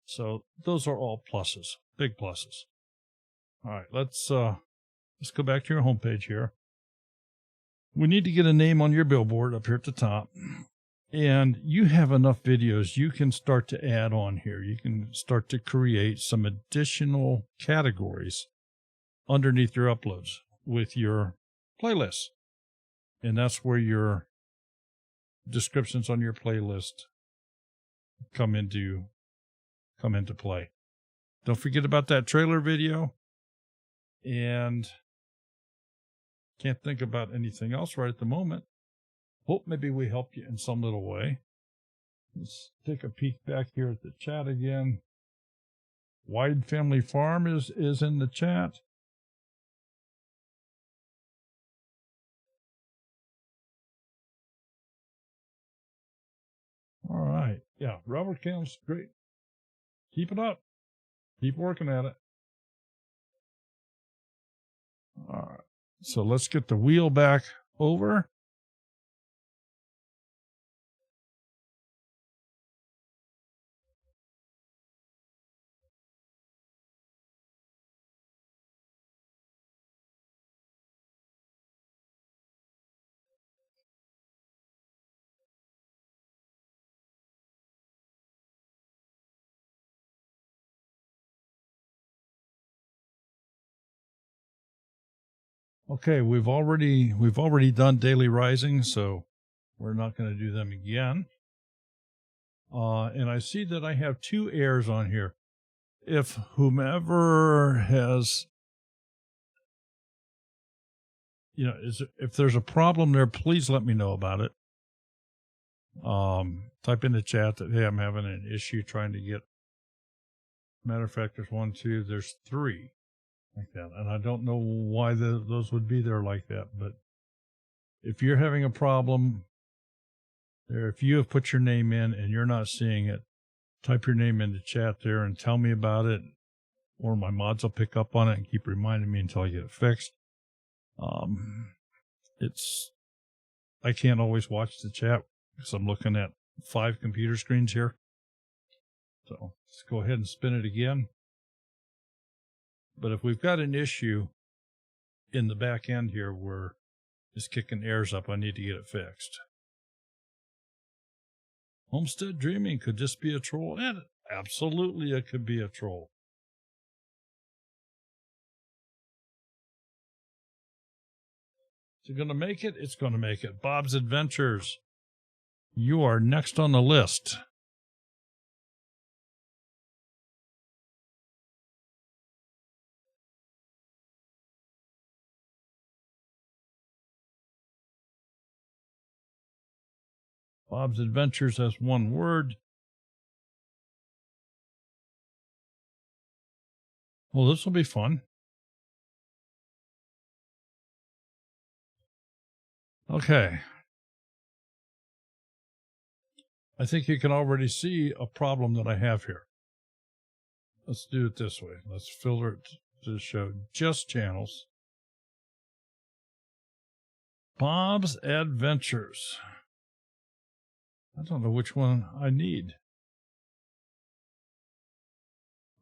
So those are all pluses, big pluses. All right, let's go back to your homepage here. We need to get a name on your billboard up here at the top. And you have enough videos you can start to add on here. You can start to create some additional categories underneath your uploads with your playlists. And that's where your descriptions on your playlist come into play. Don't forget about that trailer video. And can't think about anything else right at the moment. Hope maybe we helped you in some little way. Let's take a peek back here at the chat again. Wide Family Farm is in the chat. All right. Yeah, Robert Cam's great. Keep it up. Keep working at it. All right. So let's get the wheel back over. Okay, we've already done daily rising, so we're not going to do them again. And I see that I have 2 errors on here. If whomever has, if there's a problem there, please let me know about it. Type in the chat that, hey, I'm having an issue trying to get. Matter of fact, there's 1, 2, there's 3 like that. And I don't know why those would be there like that. But if you're having a problem there, if you have put your name in and you're not seeing it, type your name in the chat there and tell me about it. Or my mods will pick up on it and keep reminding me until I get it fixed. I can't always watch the chat because I'm looking at 5 computer screens here. So let's go ahead and spin it again. But if we've got an issue in the back end here where it's kicking errors up, I need to get it fixed. Homestead Dreaming, could this be a troll? And absolutely it could be a troll. Is it going to make it? It's going to make it. Bob's Adventures, you are next on the list. Bob's Adventures has 1 word. Well, this will be fun. Okay. I think you can already see a problem that I have here. Let's do it this way. Let's filter it to show just channels. Bob's Adventures. I don't know which one I need.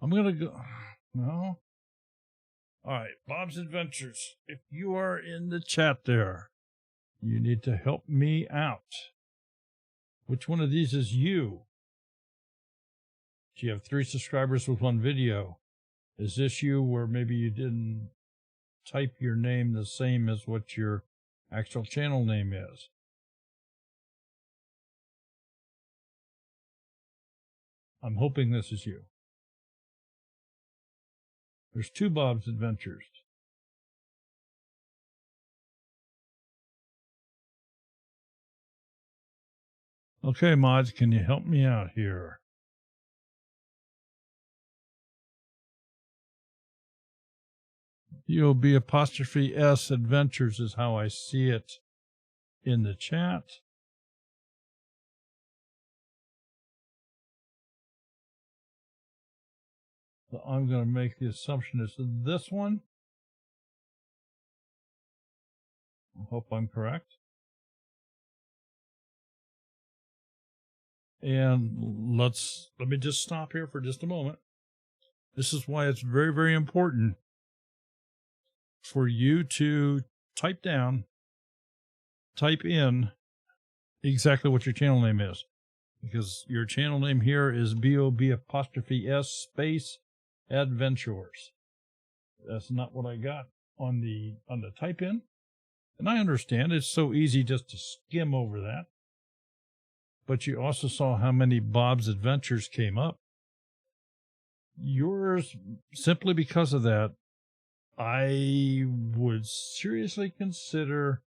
I'm going to go. No. All right. Bob's Adventures. If you are in the chat there, you need to help me out. Which one of these is you? Do you have 3 subscribers with 1 video? Is this you where maybe you didn't type your name the same as what your actual channel name is? I'm hoping this is you. There's 2 Bob's Adventures. Okay, mods, can you help me out here? BOB''S Adventures is how I see it in the chat. So I'm going to make the assumption it's this one. I hope I'm correct. And let me just stop here for just a moment. This is why it's very, very important for you to type in exactly what your channel name is. Because your channel name here is BOB''S space Adventures. That's not what I got on the type in. And I understand it's so easy just to skim over that. But you also saw how many Bob's Adventures came up. Yours, simply because of that, I would seriously consider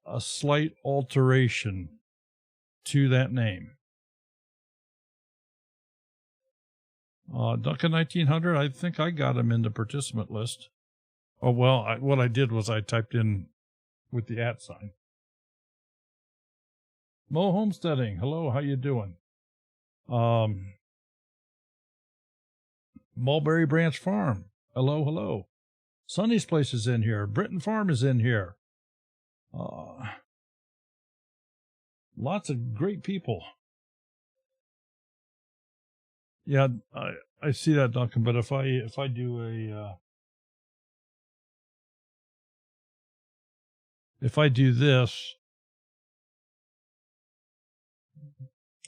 a slight alteration to that name. Duncan 1900, I think I got him in the participant list. Oh, well, what I did was I typed in with the @ sign. Mo Homesteading, hello, how you doing? Mulberry Branch Farm, hello, hello. Sonny's Place is in here. Britton Farm is in here. Lots of great people. Yeah, I see that, Duncan. But if I do if I do this,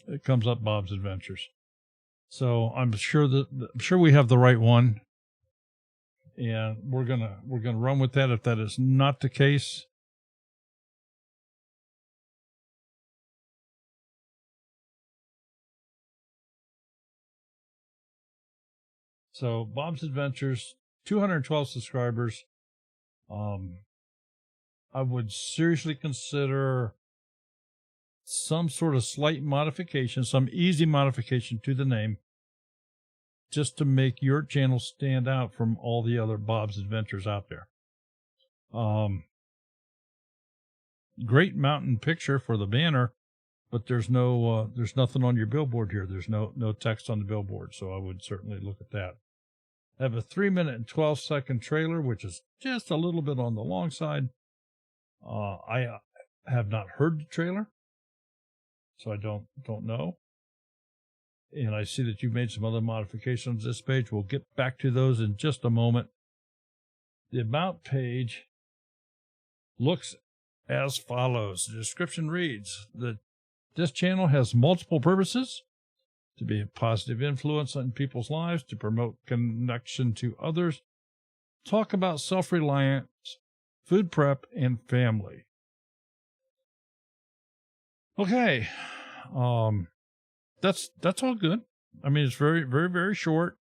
it comes up Bob's Adventures. So I'm sure we have the right one, and we're gonna run with that. If that is not the case, so Bob's Adventures, 212 subscribers. I would seriously consider some sort of slight modification, some easy modification to the name, just to make your channel stand out from all the other Bob's Adventures out there. Great mountain picture for the banner, but there's nothing on your billboard here. There's no text on the billboard, so I would certainly look at that. I have a 3-minute and 12-second trailer, which is just a little bit on the long side. I have not heard the trailer, so I don't know. And I see that you've made some other modifications on this page. We'll get back to those in just a moment. The About page looks as follows. The description reads that this channel has multiple purposes: to be a positive influence on people's lives, to promote connection to others, talk about self-reliance, food prep, and family. Okay. That's all good. I mean, it's very, very, very short.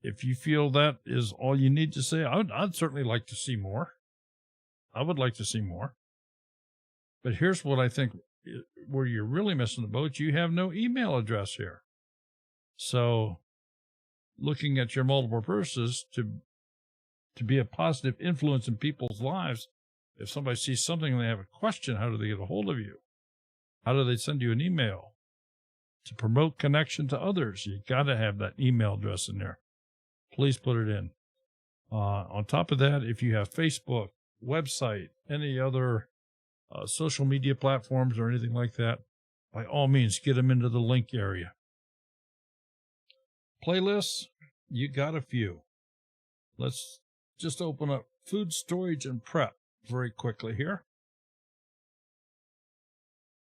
If you feel that is all you need to say, I'd certainly like to see more. I would like to see more. But here's what I think where you're really missing the boat. You have no email address here. So looking at your multiple purposes to be a positive influence in people's lives, if somebody sees something and they have a question, how do they get a hold of you? How do they send you an email? To promote connection to others, you got to have that email address in there. Please put it in. On top of that, if you have Facebook, website, any other social media platforms or anything like that, by all means, get them into the link area. Playlists, you got a few. Let's just open up food storage and prep very quickly here.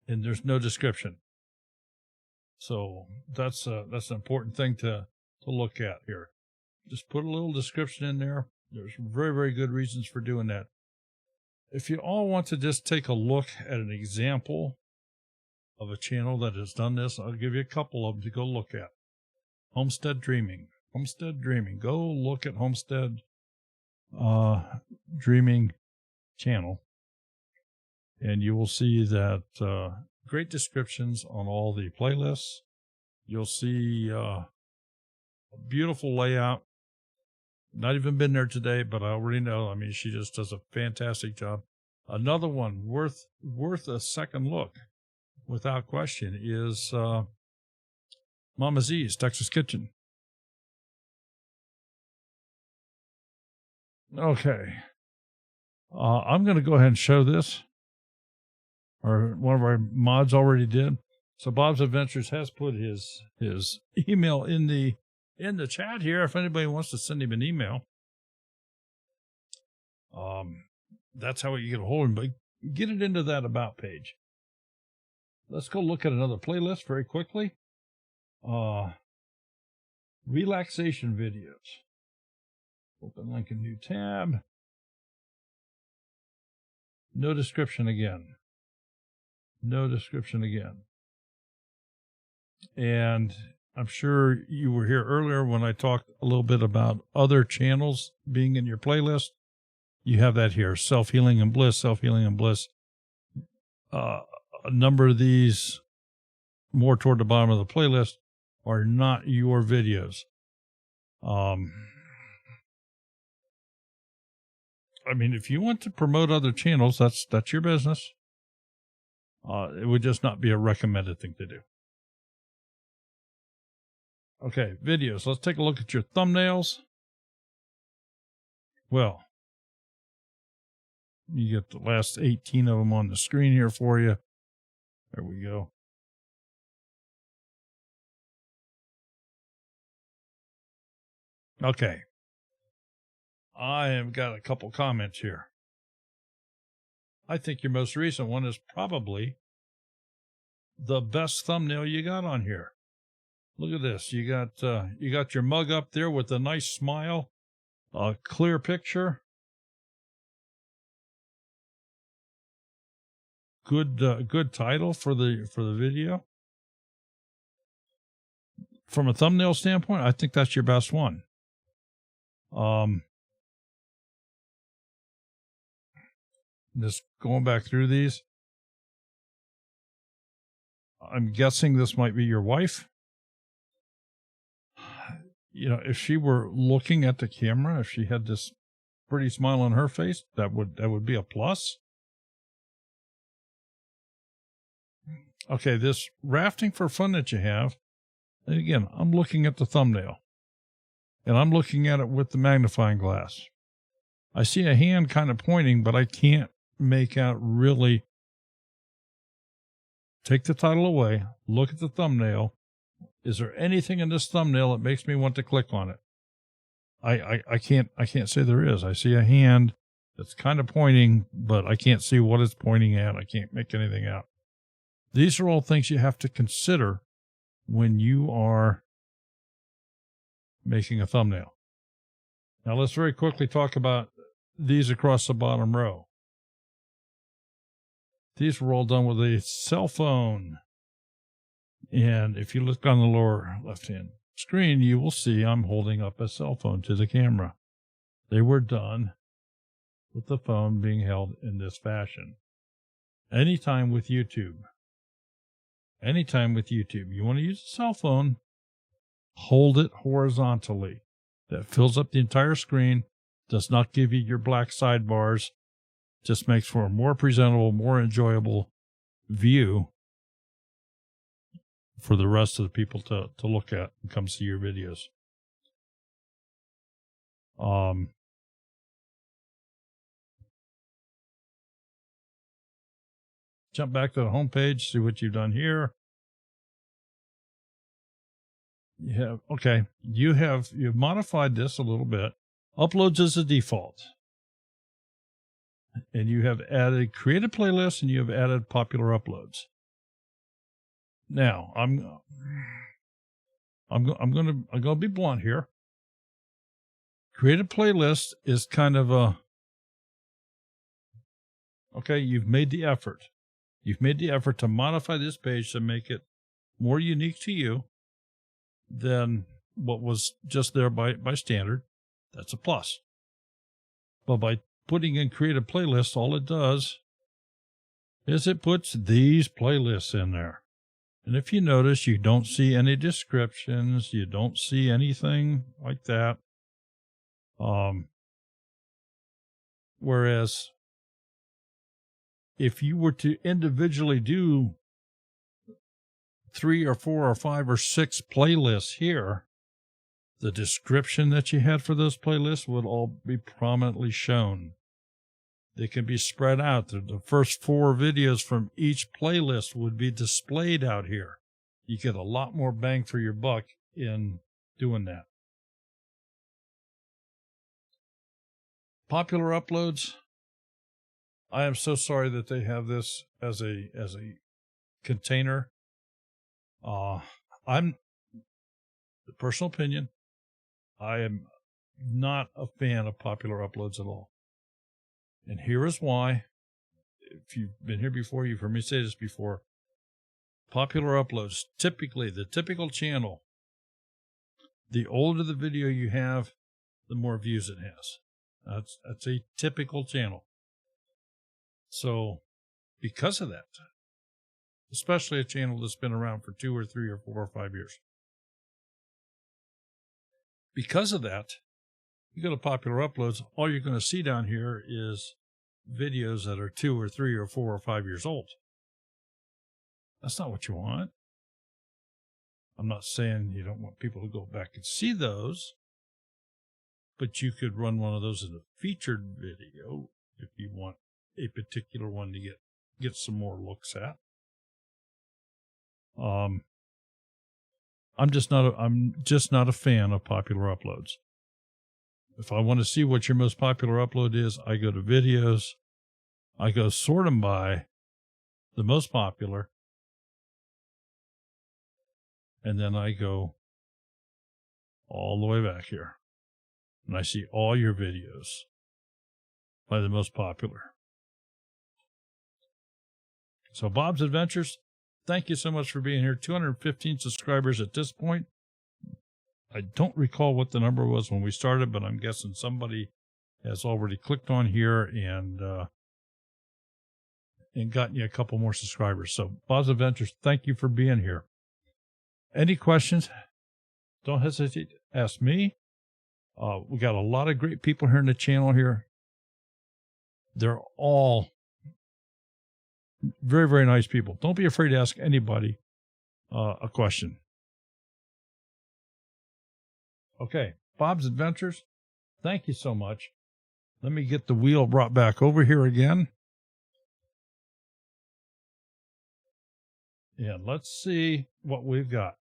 And there's no description. So that's an important thing to look at here. Just put a little description in there. There's very, very good reasons for doing that. If you all want to just take a look at an example of a channel that has done this, I'll give you a couple of them to go look at. Homestead Dreaming. Homestead Dreaming. Go look at Homestead Dreaming channel, and you will see that great descriptions on all the playlists. You'll see a beautiful layout. Not even been there today, but I already know. I mean, she just does a fantastic job. Another one worth a second look, without question, is Mama Z's Texas Kitchen. Okay. I'm going to go ahead and show this. Or one of our mods already did. So Bob's Adventures has put his email in the chat here if anybody wants to send him an email. That's how you get a hold of him, but get it into that about page. Let's go look at another playlist very quickly. Relaxation videos. Open link in new tab. No description again. No description again. And I'm sure you were here earlier when I talked a little bit about other channels being in your playlist. You have that here, Self-Healing and Bliss, Self-Healing and Bliss. A number of these, more toward the bottom of the playlist, are not your videos. I mean, if you want to promote other channels, that's your business. It would just not be a recommended thing to do. Okay, videos. Let's take a look at your thumbnails. Well, you get the last 18 of them on the screen here for you. There we go. Okay. I have got a couple comments here. I think your most recent one is probably the best thumbnail you got on here. Look at this. You got your mug up there with a nice smile, a clear picture. Good title for the video. From a thumbnail standpoint, I think that's your best one. Just going back through these. I'm guessing this might be your wife. You know, if she were looking at the camera, if she had this pretty smile on her face, that would be a plus. Okay, this rafting for fun that you have, and again, I'm looking at the thumbnail, and I'm looking at it with the magnifying glass. I see a hand kind of pointing, but I can't make out really. Take the title away, look at the thumbnail. Is there anything in this thumbnail that makes me want to click on it? I can't say there is. I see a hand that's kind of pointing, but I can't see what it's pointing at. I can't make anything out. These are all things you have to consider when you are making a thumbnail. Now let's very quickly talk about these across the bottom row. These were all done with a cell phone. And if you look on the lower left-hand screen, you will see I'm holding up a cell phone to the camera. They were done with the phone being held in this fashion. Anytime with YouTube, you want to use a cell phone, hold it horizontally. That fills up the entire screen, does not give you your black sidebars, just makes for a more presentable, more enjoyable view for the rest of the people to look at and come see your videos. Jump back to the home page, see what you've done here. You've modified this a little bit. Uploads as a default. And you have added created playlists and you have added popular uploads. Now, I'm going to be blunt here. Created playlist is kind of okay, you've made the effort. You've made the effort to modify this page to make it more unique to you than what was just there by standard. That's a plus. But by putting in creative playlists, all it does is it puts these playlists in there. And if you notice, you don't see any descriptions. You don't see anything like that. Whereas if you were to individually do 3 or 4 or 5 or 6 playlists here, the description that you had for those playlists would all be prominently shown. They can be spread out. The first 4 videos from each playlist would be displayed out here. You get a lot more bang for your buck in doing that. Popular uploads. I am so sorry that they have this as a container. I'm the personal opinion. I am not a fan of popular uploads at all. And here is why. If you've been here before, you've heard me say this before. Popular uploads, typically, the typical channel, the older the video you have, the more views it has. That's a typical channel. So, because of that, especially a channel that's been around for 2 or 3 or 4 or 5 years, because of that, you go to popular uploads, all you're going to see down here is videos that are 2 or 3 or 4 or 5 years old. That's not what you want. I'm not saying you don't want people to go back and see those, but you could run one of those as a featured video if you want a particular one to get some more looks at. I'm just not a fan of popular uploads. If I want to see what your most popular upload is, I go to videos. I go sort them by the most popular. And then I go all the way back here. And I see all your videos by the most popular. So Bob's Adventures, thank you so much for being here. 215 subscribers at this point. I don't recall what the number was when we started, but I'm guessing somebody has already clicked on here and gotten you a couple more subscribers. So Bob's Adventures, thank you for being here. Any questions? Don't hesitate to ask me. We got a lot of great people here in the channel here. They're all very, very nice people. Don't be afraid to ask anybody a question. Okay, Bob's Adventures, thank you so much. Let me get the wheel brought back over here again. And let's see what we've got.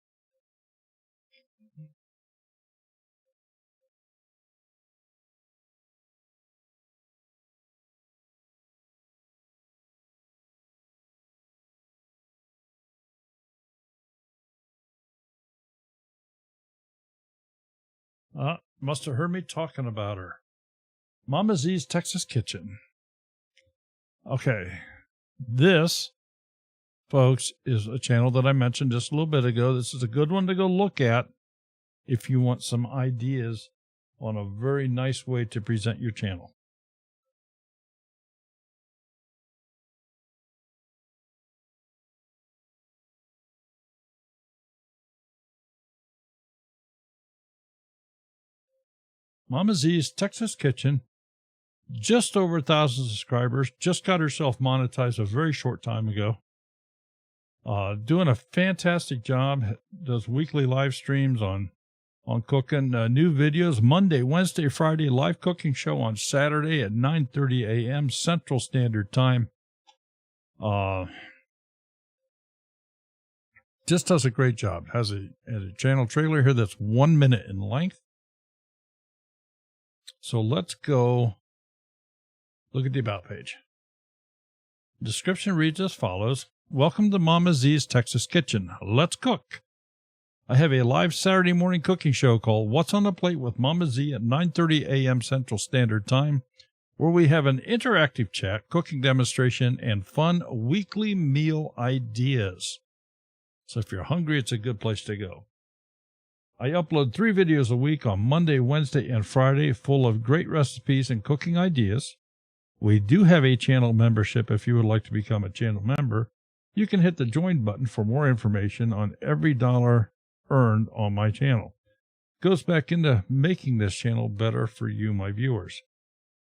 Must have heard me talking about her. Mama Z's Texas Kitchen. Okay. This, folks, is a channel that I mentioned just a little bit ago. This is a good one to go look at if you want some ideas on a very nice way to present your channel. Mama Z's Texas Kitchen, just over 1,000 subscribers, just got herself monetized a very short time ago. Doing a fantastic job, does weekly live streams on cooking, new videos Monday, Wednesday, Friday, live cooking show on Saturday at 9:30 a.m. Central Standard Time. just does a great job. Has a channel trailer here that's 1 minute in length. So let's go look at the About page. Description reads as follows. Welcome to Mama Z's Texas Kitchen. Let's cook. I have a live Saturday morning cooking show called What's on the Plate with Mama Z at 9:30 a.m. Central Standard Time, where we have an interactive chat, cooking demonstration, and fun weekly meal ideas. So if you're hungry, it's a good place to go. I upload 3 videos a week on Monday, Wednesday, and Friday, full of great recipes and cooking ideas. We do have a channel membership. If you would like to become a channel member, you can hit the join button for more information on every dollar earned on my channel. It goes back into making this channel better for you, my viewers.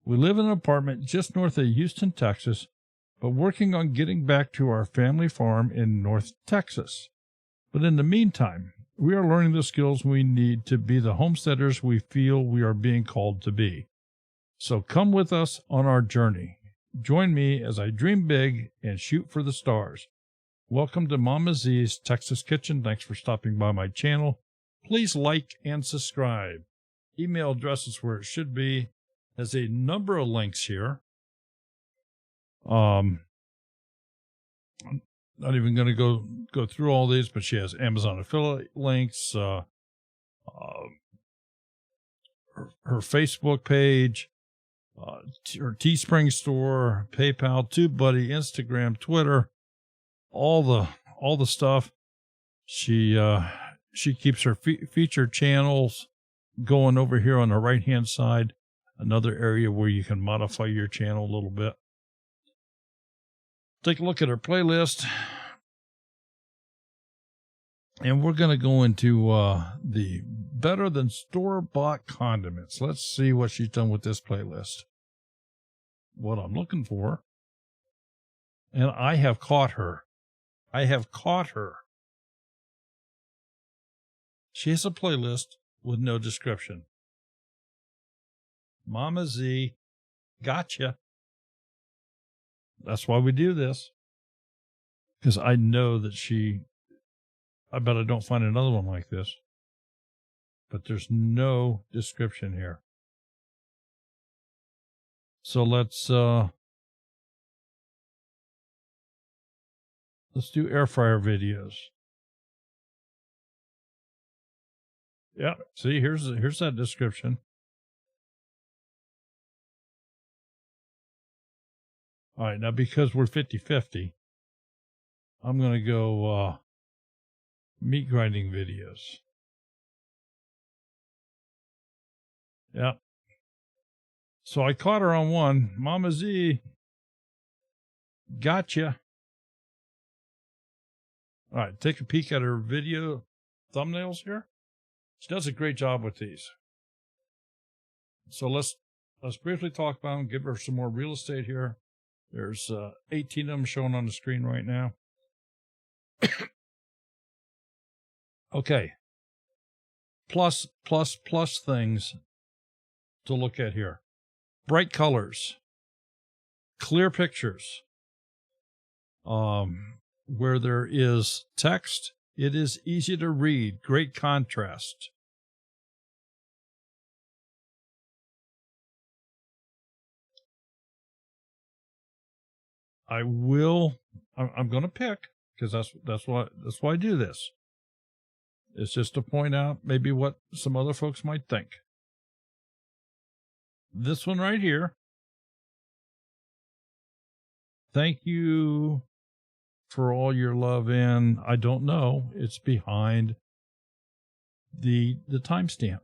We live in an apartment just north of Houston, Texas, but working on getting back to our family farm in North Texas. But in the meantime, we are learning the skills we need to be the homesteaders we feel we are being called to be. So come with us on our journey. Join me as I dream big and shoot for the stars. Welcome to Mama Z's Texas Kitchen. Thanks for stopping by my channel. Please like and subscribe. Email address is where it should be. There's a number of links here. I'm not even going to go through all these, but she has Amazon affiliate links, her Facebook page, her Teespring store, PayPal, TubeBuddy, Instagram, Twitter, all the stuff. She keeps her featured channels going over here on the right hand side. Another area where you can modify your channel a little bit. Take a look at her playlist. And we're going to go into the better than store-bought condiments. Let's see what she's done with this playlist. What I'm looking for. And I have caught her. She has a playlist with no description. Mama Z, gotcha. That's why we do this. Because I know that I bet I don't find another one like this. But there's no description here. So let's do air fryer videos. Yeah, see, here's that description. All right, now because we're 50-50, I'm going to go meat grinding videos. Yeah. So I caught her on one. Mama Z, gotcha. All right, take a peek at her video thumbnails here. She does a great job with these. So let's briefly talk about them, give her some more real estate here. There's 18 of them showing on the screen right now. Okay. Plus things to look at here. Bright colors. Clear pictures. Where there is text, it is easy to read. Great contrast. I'm going to pick, because that's why I do this. It's just to point out maybe what some other folks might think. This one right here. Thank you for all your love in, I don't know. It's behind the timestamp.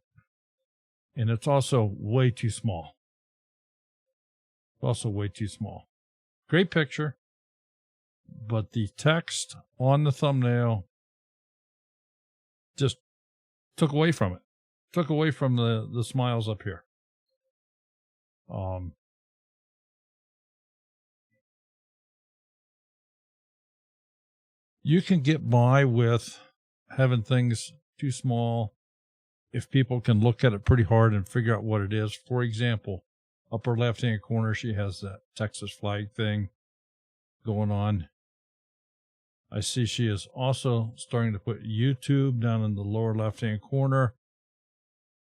And it's also way too small. Great picture, but the text on the thumbnail just took away from it. Took away from the smiles up here. You can get by with having things too small if people can look at it pretty hard and figure out what it is. For example, upper left-hand corner, she has that Texas flag thing going on. I see she is also starting to put YouTube down in the lower left-hand corner.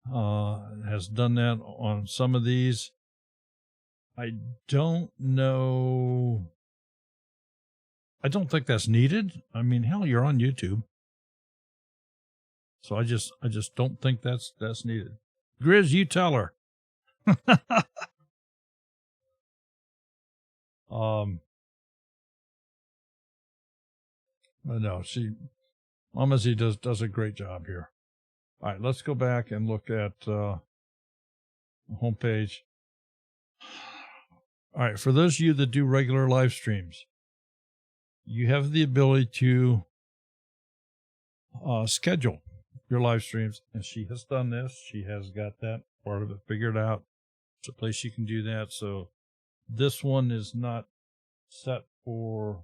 Has done that on some of these. I don't know. I don't think that's needed. I mean, hell, you're on YouTube. So I just don't think that's needed. Grizz, you tell her. But no, Mama Z does a great job here. All right, let's go back and look at the homepage. All right, for those of you that do regular live streams, you have the ability to schedule your live streams, and she has done this. She has got that part of it figured out. It's a place you can do that. So this one is not set for,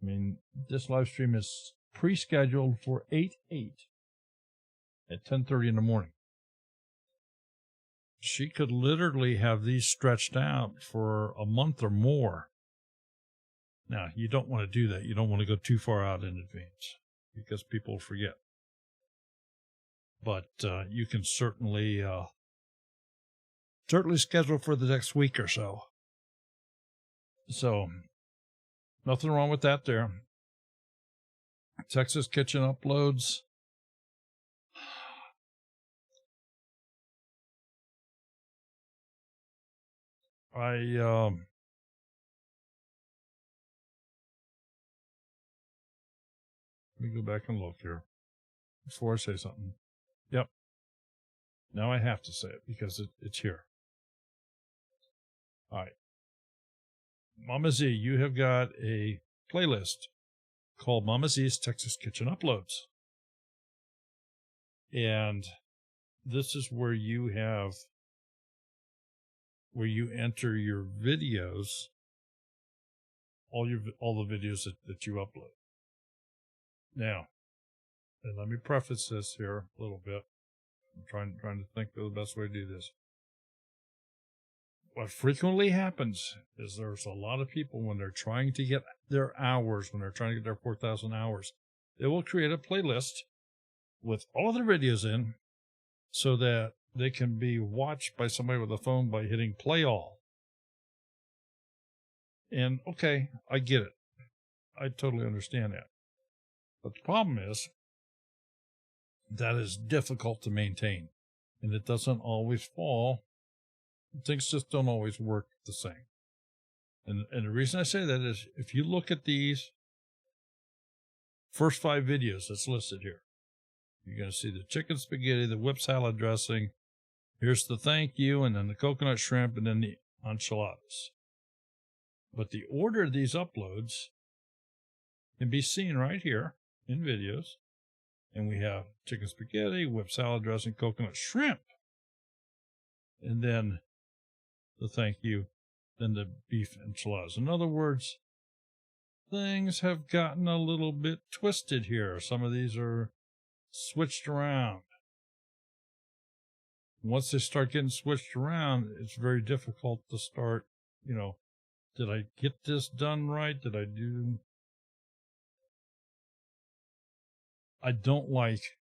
I mean, this live stream is pre-scheduled for 8/8 at 10:30 in the morning. She could literally have these stretched out for a month or more. Now, you don't want to do that. You don't want to go too far out in advance because people forget. But you can certainly schedule for the next week or so. So, nothing wrong with that there. Texas Kitchen uploads. Let me go back and look here before I say something. Yep. Now I have to say it because it's here. All right. Mama Z, you have got a playlist called Mama Z's Texas Kitchen Uploads. And this is where you enter your videos, all the videos that you upload. Now, and let me preface this here a little bit. I'm trying to think of the best way to do this. What frequently happens is there's a lot of people when they're trying to get their hours, when they're trying to get their 4,000 hours, they will create a playlist with all of their videos in so that they can be watched by somebody with a phone by hitting play all. And okay, I get it. I totally understand that. But the problem is that is difficult to maintain, and it doesn't always fall. Things just don't always work the same. And the reason I say that is if you look at these first 5 videos that's listed here, you're going to see the chicken spaghetti, the whipped salad dressing, here's the thank you, and then the coconut shrimp, and then the enchiladas. But the order of these uploads can be seen right here in videos. And we have chicken spaghetti, whipped salad dressing, coconut shrimp. And then the thank you, then the beef enchiladas. In other words, things have gotten a little bit twisted here. Some of these are switched around. Once they start getting switched around, it's very difficult to start, did I get this done right? Did I do... I don't like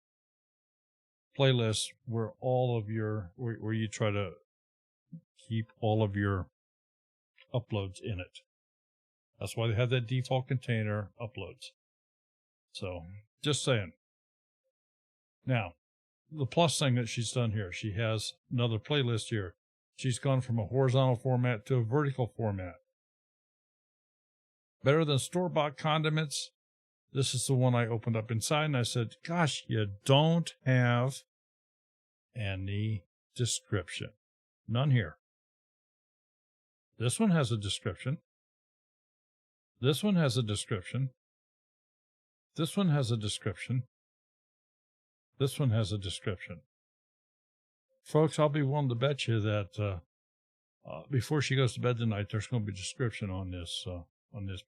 playlists where where you try to keep all of your uploads in it. That's why they have that default container uploads. So, just saying. Now, the plus thing that she's done here, she has another playlist here. She's gone from a horizontal format to a vertical format. Better than store-bought condiments. This is the one I opened up inside, and I said, gosh, you don't have any description. None here. This one has a description. This one has a description. This one has a description. This one has a description. Folks, I'll be willing to bet you that before she goes to bed tonight, there's going to be a description on this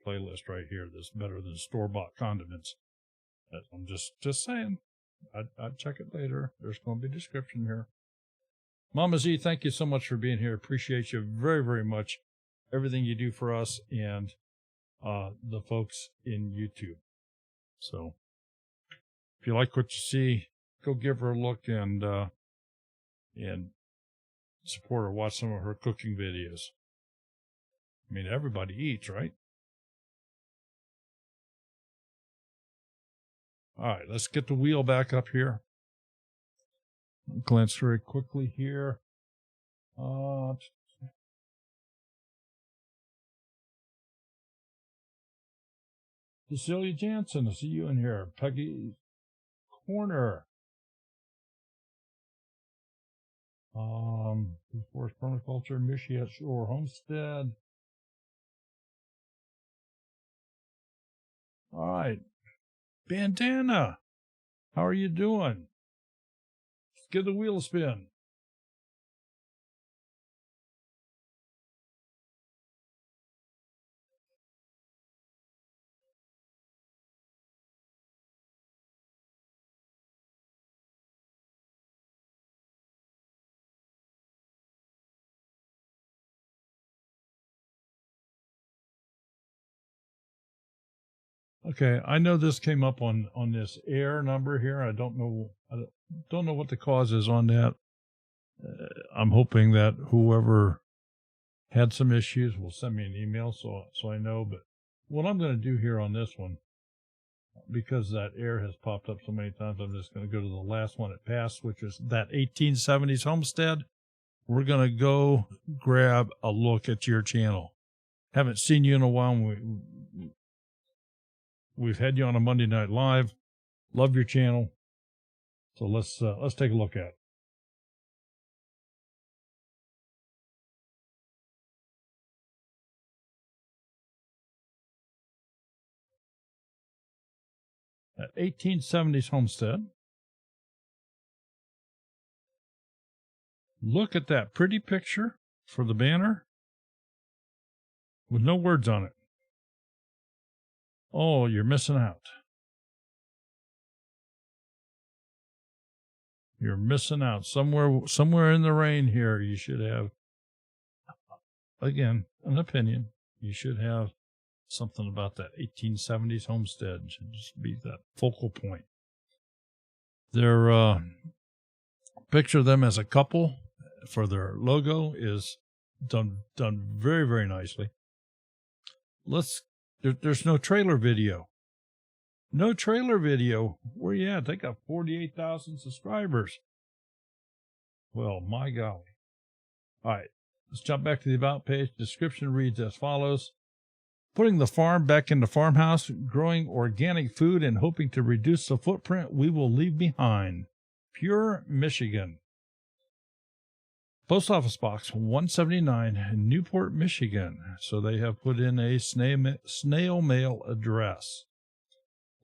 playlist right here that's better than store-bought condiments. I'm just saying. I'd check it later. There's going to be a description here. Mama Z, thank you so much for being here. Appreciate you very, very much. Everything you do for us and the folks in YouTube. So if you like what you see, go give her a look and support her. Watch some of her cooking videos. I mean, everybody eats, right? All right, let's get the wheel back up here. I'll glance very quickly here. Cecilia Jansen, I see you in here. Peggy Corner. Forest Permaculture, Michiat Shore Homestead. All right. Bandana, how are you doing? Let's give the wheel a spin. Okay, I know this came up on this air number here. I don't know what the cause is on that. I'm hoping that whoever had some issues will send me an email so I know. But what I'm going to do here on this one, because that air has popped up so many times, I'm just going to go to the last one it passed, which is that 1870s homestead. We're going to go grab a look at your channel. Haven't seen you in a while. We've had you on a Monday Night Live. Love your channel. So let's take a look at it. At 1870s homestead. Look at that pretty picture for the banner with no words on it. Oh, you're missing out. You're missing out. Somewhere in the rain here, you should have, again, an opinion. You should have something about that 1870s homestead. It should just be that focal point. Their picture them as a couple for their logo is done very, very nicely. There's no trailer video. No trailer video. Where you at? They got 48,000 subscribers. Well, my golly. All right, let's jump back to the About page. Description reads as follows. Putting the farm back in the farmhouse, growing organic food, and hoping to reduce the footprint we will leave behind. Pure, Michigan. Post Office Box 179, Newport, Michigan. So they have put in a snail mail address.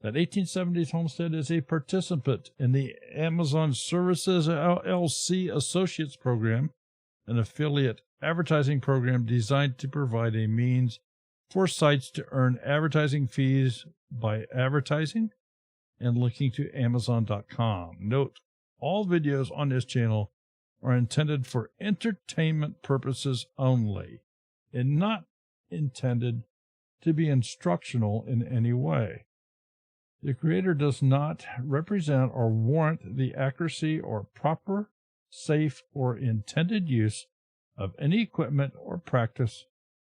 That 1870s homestead is a participant in the Amazon Services LLC Associates Program, an affiliate advertising program designed to provide a means for sites to earn advertising fees by advertising and linking to Amazon.com. Note, all videos on this channel are intended for entertainment purposes only and not intended to be instructional in any way. The creator does not represent or warrant the accuracy or proper, safe, or intended use of any equipment or practice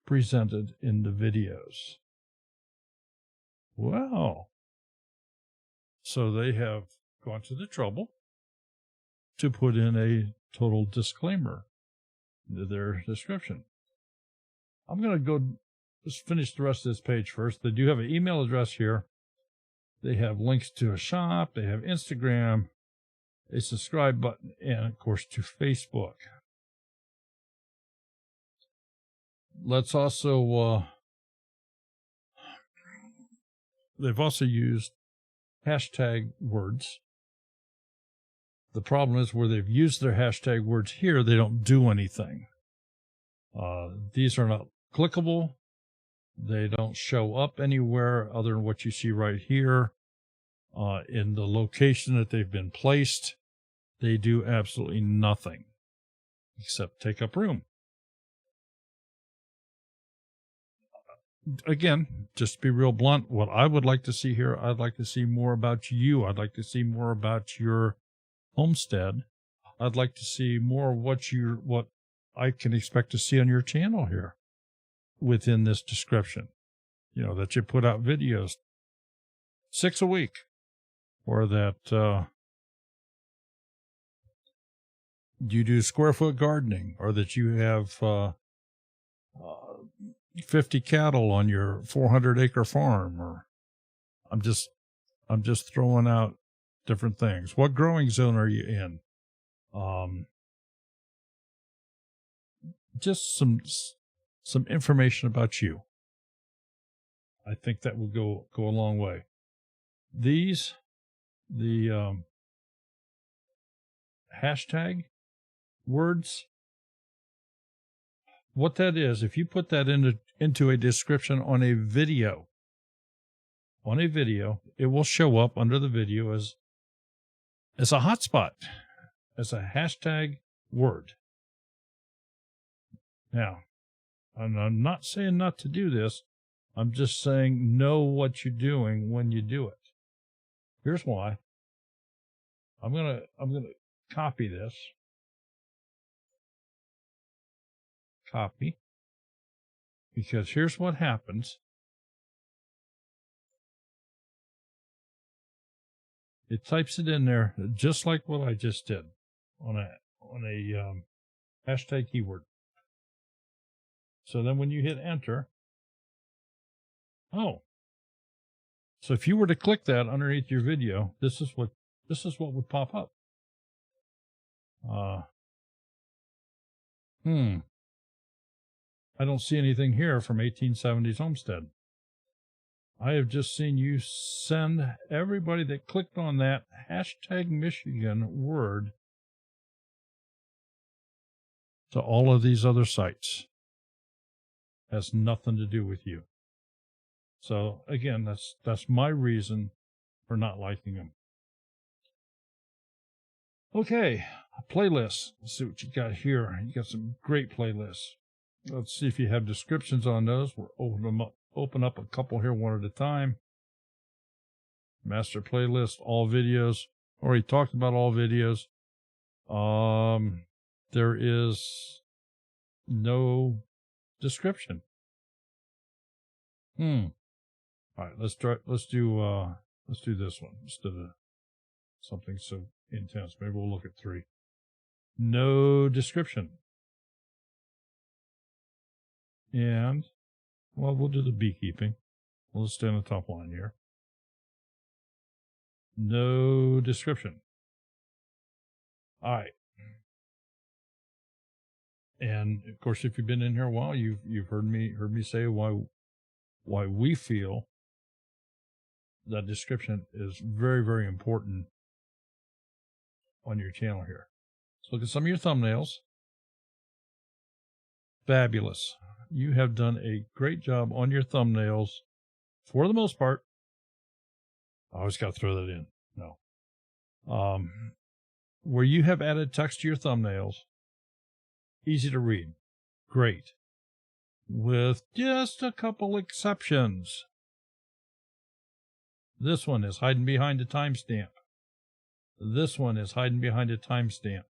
presented in the videos. Well, so they have gone to the trouble to put in a total disclaimer into their description. I'm going to go just finish the rest of this page first. They do have an email address here. They have links to a shop. They have Instagram, a subscribe button, and, of course, to Facebook. Let's also, they've also used hashtag words. The problem is where they've used their hashtag words here, they don't do anything. These are not clickable. They don't show up anywhere other than what you see right here. In the location that they've been placed, they do absolutely nothing except take up room. again, just to be real blunt, what I would like to see here, I'd like to see more about you. I'd like to see more about your homestead. I'd like to see more of what I can expect to see on your channel here within this description. You know, that you put out videos 6 a week, or that you do square foot gardening, or that you have 50 cattle on your 400-acre farm, or I'm just throwing out different things. What growing zone are you in? Just some information about you. I think that would go a long way. The hashtag words, what that is, if you put that into a description on a video, it will show up under the video as a hotspot, as a hashtag word. Now, I'm not saying not to do this. I'm just saying know what you're doing when you do it. Here's why. I'm gonna copy this. Copy. Because here's what happens. It types it in there just like what I just did on a hashtag keyword. So then when you hit enter, so if you were to click that underneath your video, this is what would pop up. I don't see anything here from 1870s Homestead. I have just seen you send everybody that clicked on that hashtag Michigan word to all of these other sites. Has nothing to do with you. So again, that's my reason for not liking them. Okay, playlists. Let's see what you got here. You got some great playlists. Let's see if you have descriptions on those. We'll open up a couple here one at a time. Master playlist, all videos. Already talked about all videos. There is no description. All right, let's do this one instead of something so intense. Maybe we'll look at 3. No description. And, well, we'll do the beekeeping. We'll stay on the top line here. No description. All right. And of course, if you've been in here a while, you've heard me say why we feel that description is very, very important on your channel here. So look at some of your thumbnails. Fabulous. You have done a great job on your thumbnails for the most part. I always got to throw that in. No. Where you have added text to your thumbnails, easy to read. Great. With just a couple exceptions. This one is hiding behind a timestamp. This one is hiding behind a timestamp.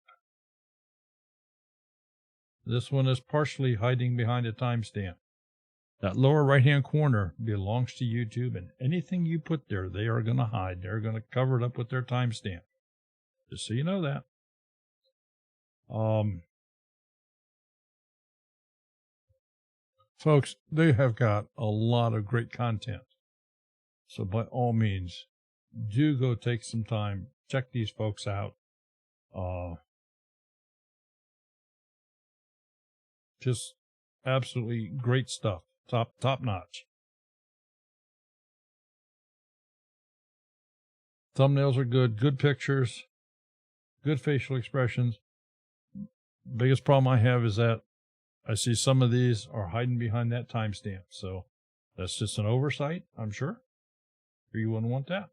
This one is partially hiding behind a timestamp. That lower right-hand corner belongs to YouTube, and anything you put there, they are going to hide. They're going to cover it up with their timestamp. Just so you know that. Folks, they have got a lot of great content. So by all means, do go take some time. Check these folks out. Just absolutely great stuff. Top notch. Thumbnails are good. Good pictures. Good facial expressions. Biggest problem I have is that I see some of these are hiding behind that timestamp. So that's just an oversight, I'm sure. Or you wouldn't want that.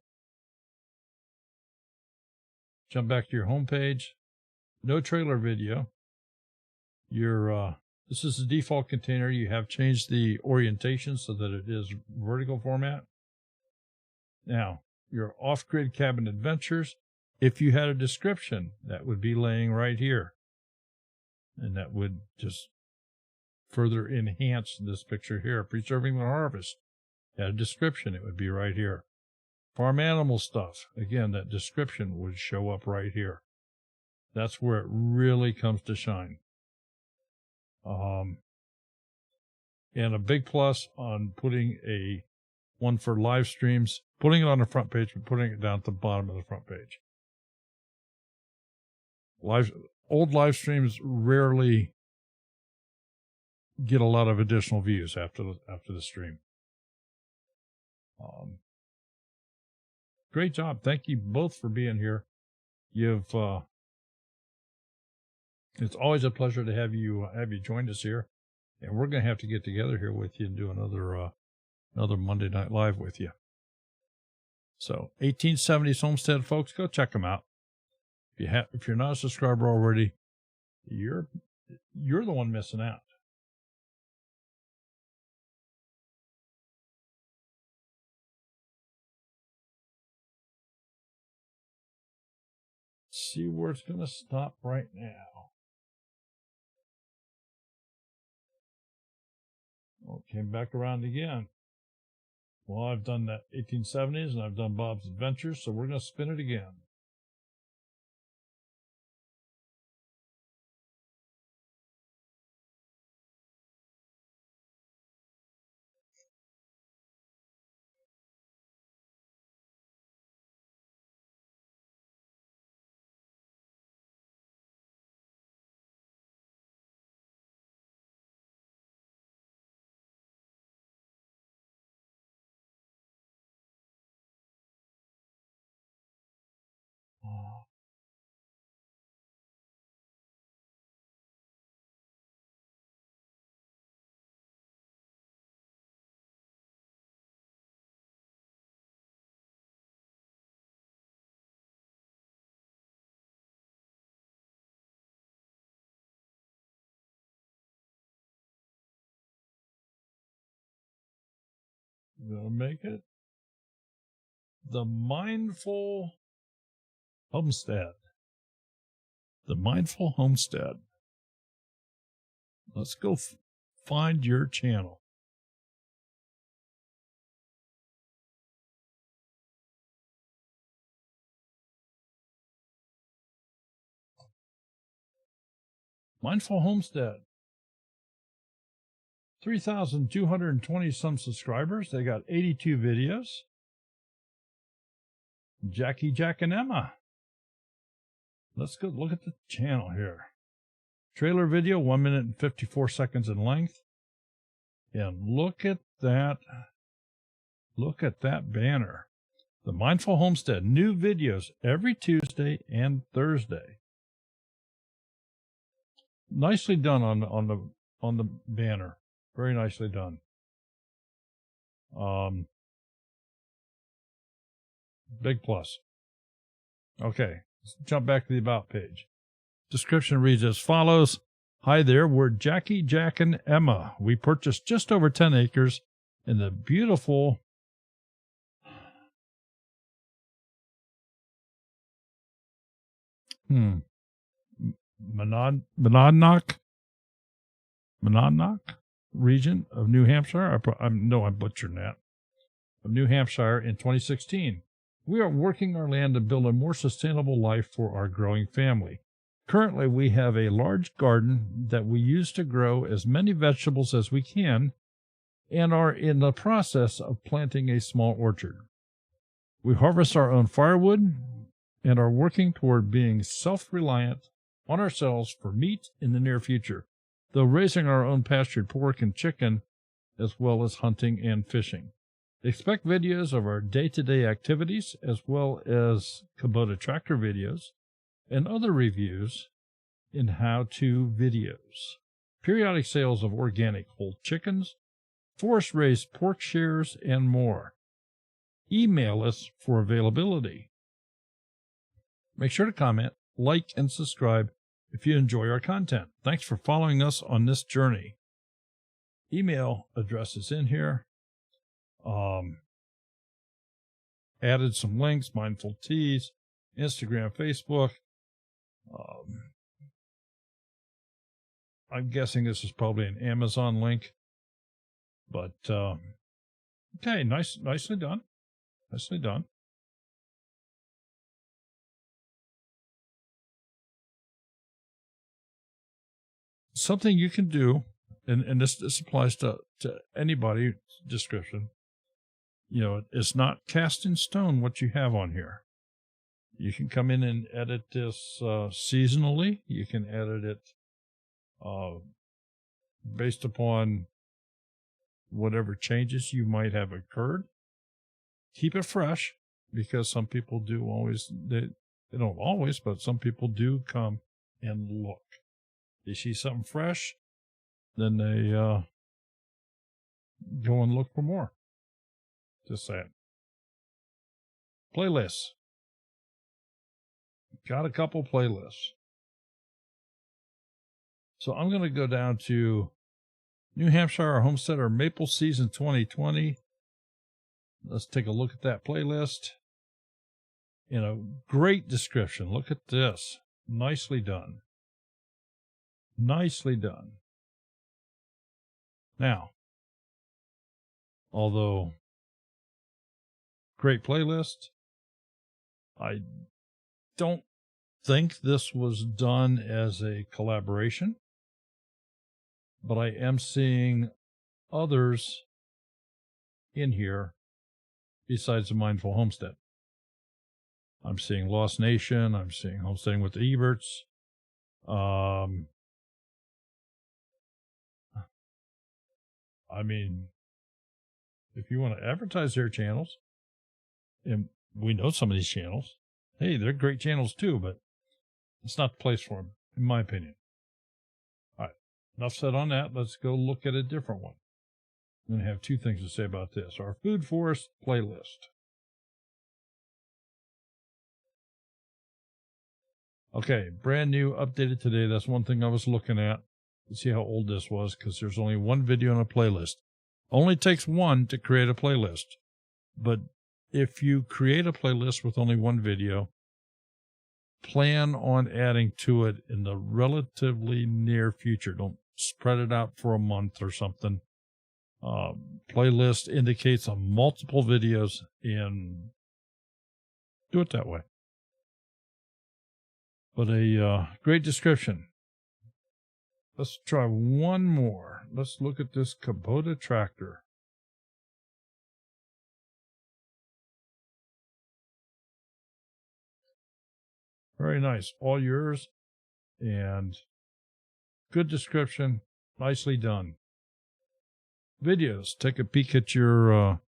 Jump back to your home page. No trailer video. Your This is the default container. You have changed the orientation so that it is vertical format. Now, your off-grid cabin adventures, if you had a description, that would be laying right here. And that would just further enhance this picture here. Preserving the harvest, had a description, it would be right here. Farm animal stuff, again, that description would show up right here. That's where it really comes to shine. And a big plus on putting one for live streams, putting it on the front page, but putting it down at the bottom of the front page. Old live streams rarely get a lot of additional views after the stream. Great job. Thank you both for being here. It's always a pleasure to have you join us here, and we're going to have to get together here with you and do another Monday Night Live with you. So 1870s Homestead, folks, go check them out. If you're not a subscriber already, you're the one missing out. See where it's going to stop right now. Oh, it came back around again. Well, I've done that 1870s and I've done Bob's Adventures, so we're going to spin it again. Gonna make it. The Mindful Homestead. The Mindful Homestead. Let's go find your channel. Mindful Homestead. 3,220 some subscribers. They got 82 videos. Jackie, Jack, and Emma. Let's go look at the channel here. Trailer video, 1 minute and 54 seconds in length. And look at that. Look at that banner. The Mindful Homestead. New videos every Tuesday and Thursday. Nicely done on the banner. Very nicely done. Big plus. Okay, let's jump back to the About page. Description reads as follows. Hi there, we're Jackie, Jack, and Emma. We purchased just over 10 acres in the beautiful Monadnock region of New Hampshire. I know I'm butchering that. Of New Hampshire in 2016. We are working our land to build a more sustainable life for our growing family. Currently, we have a large garden that we use to grow as many vegetables as we can and are in the process of planting a small orchard. We harvest our own firewood and are working toward being self-reliant on ourselves for meat in the near future, though raising our own pastured pork and chicken, as well as hunting and fishing. Expect videos of our day-to-day activities, as well as Kubota tractor videos and other reviews in how-to videos. Periodic sales of organic whole chickens, forest-raised pork shares, and more. Email us for availability. Make sure to comment, like, and subscribe if you enjoy our content. Thanks for following us on this journey. Email address is in here. Added some links, Mindful Teas, Instagram, Facebook. I'm guessing this is probably an Amazon link. But, okay, nicely done. Nicely done. Something you can do, and this applies to anybody's description, it's not cast in stone what you have on here. You can come in and edit this seasonally. You can edit it based upon whatever changes you might have occurred. Keep it fresh, because some people do always, they don't always, but some people do come and look. They see something fresh, then they go and look for more. Just saying. Playlists. Got a couple playlists. So I'm going to go down to New Hampshire Homesteader Maple Season 2020. Let's take a look at that playlist. In a great description. Look at this. Nicely done. Nicely done. Now, although great playlist, I don't think this was done as a collaboration, but I am seeing others in here besides the Mindful Homestead. I'm seeing Lost Nation. I'm seeing Homesteading with the Eberts. I mean, if you want to advertise their channels, and we know some of these channels, hey, they're great channels too, but it's not the place for them, in my opinion. All right, enough said on that. Let's go look at a different one. I'm going to have two things to say about this. Our Food Forest playlist. Okay, brand new, updated today. That's one thing I was looking at. Let's see how old this was, because there's only one video in a playlist. Only takes one to create a playlist. But if you create a playlist with only one video, plan on adding to it in the relatively near future. Don't spread it out for a month or something. Playlist indicates on multiple videos, and do it that way. But a great description. Let's try one more. Let's look at this Kubota tractor. Very nice. All yours. And good description. Nicely done. Videos. Take a peek at your,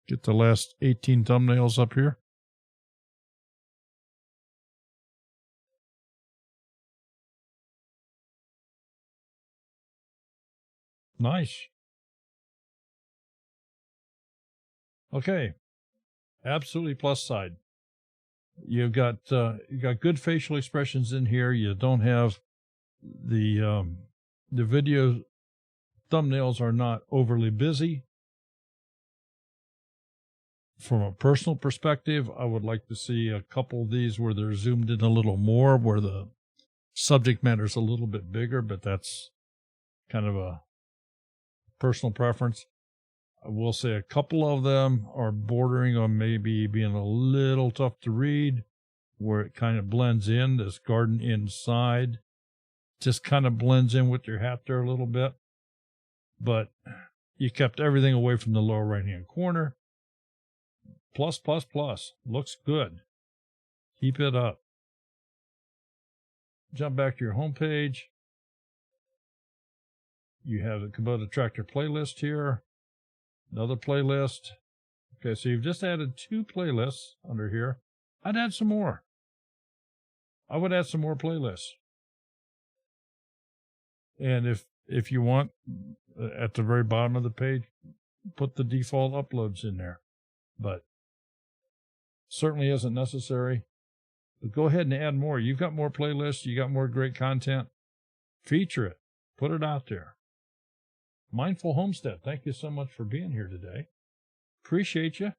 get the last 18 thumbnails up here. Nice. Okay. Absolutely plus side. You got good facial expressions in here. You don't have the video thumbnails are not overly busy. From a personal perspective, I would like to see a couple of these where they're zoomed in a little more, where the subject matter is a little bit bigger, but that's kind of a personal preference. I will say a couple of them are bordering on maybe being a little tough to read, where it kind of blends in. This garden inside just kind of blends in with your hat there a little bit. But you kept everything away from the lower right-hand corner. Plus, plus, plus. Looks good. Keep it up. Jump back to your home page. You have the Kubota Tractor playlist here. Another playlist. Okay, so you've just added 2 playlists under here. I'd add some more. I would add some more playlists. And if you want, at the very bottom of the page, put the default uploads in there. But certainly isn't necessary. But go ahead and add more. You've got more playlists. You got more great content. Feature it. Put it out there. Mindful Homestead, thank you so much for being here today. Appreciate you.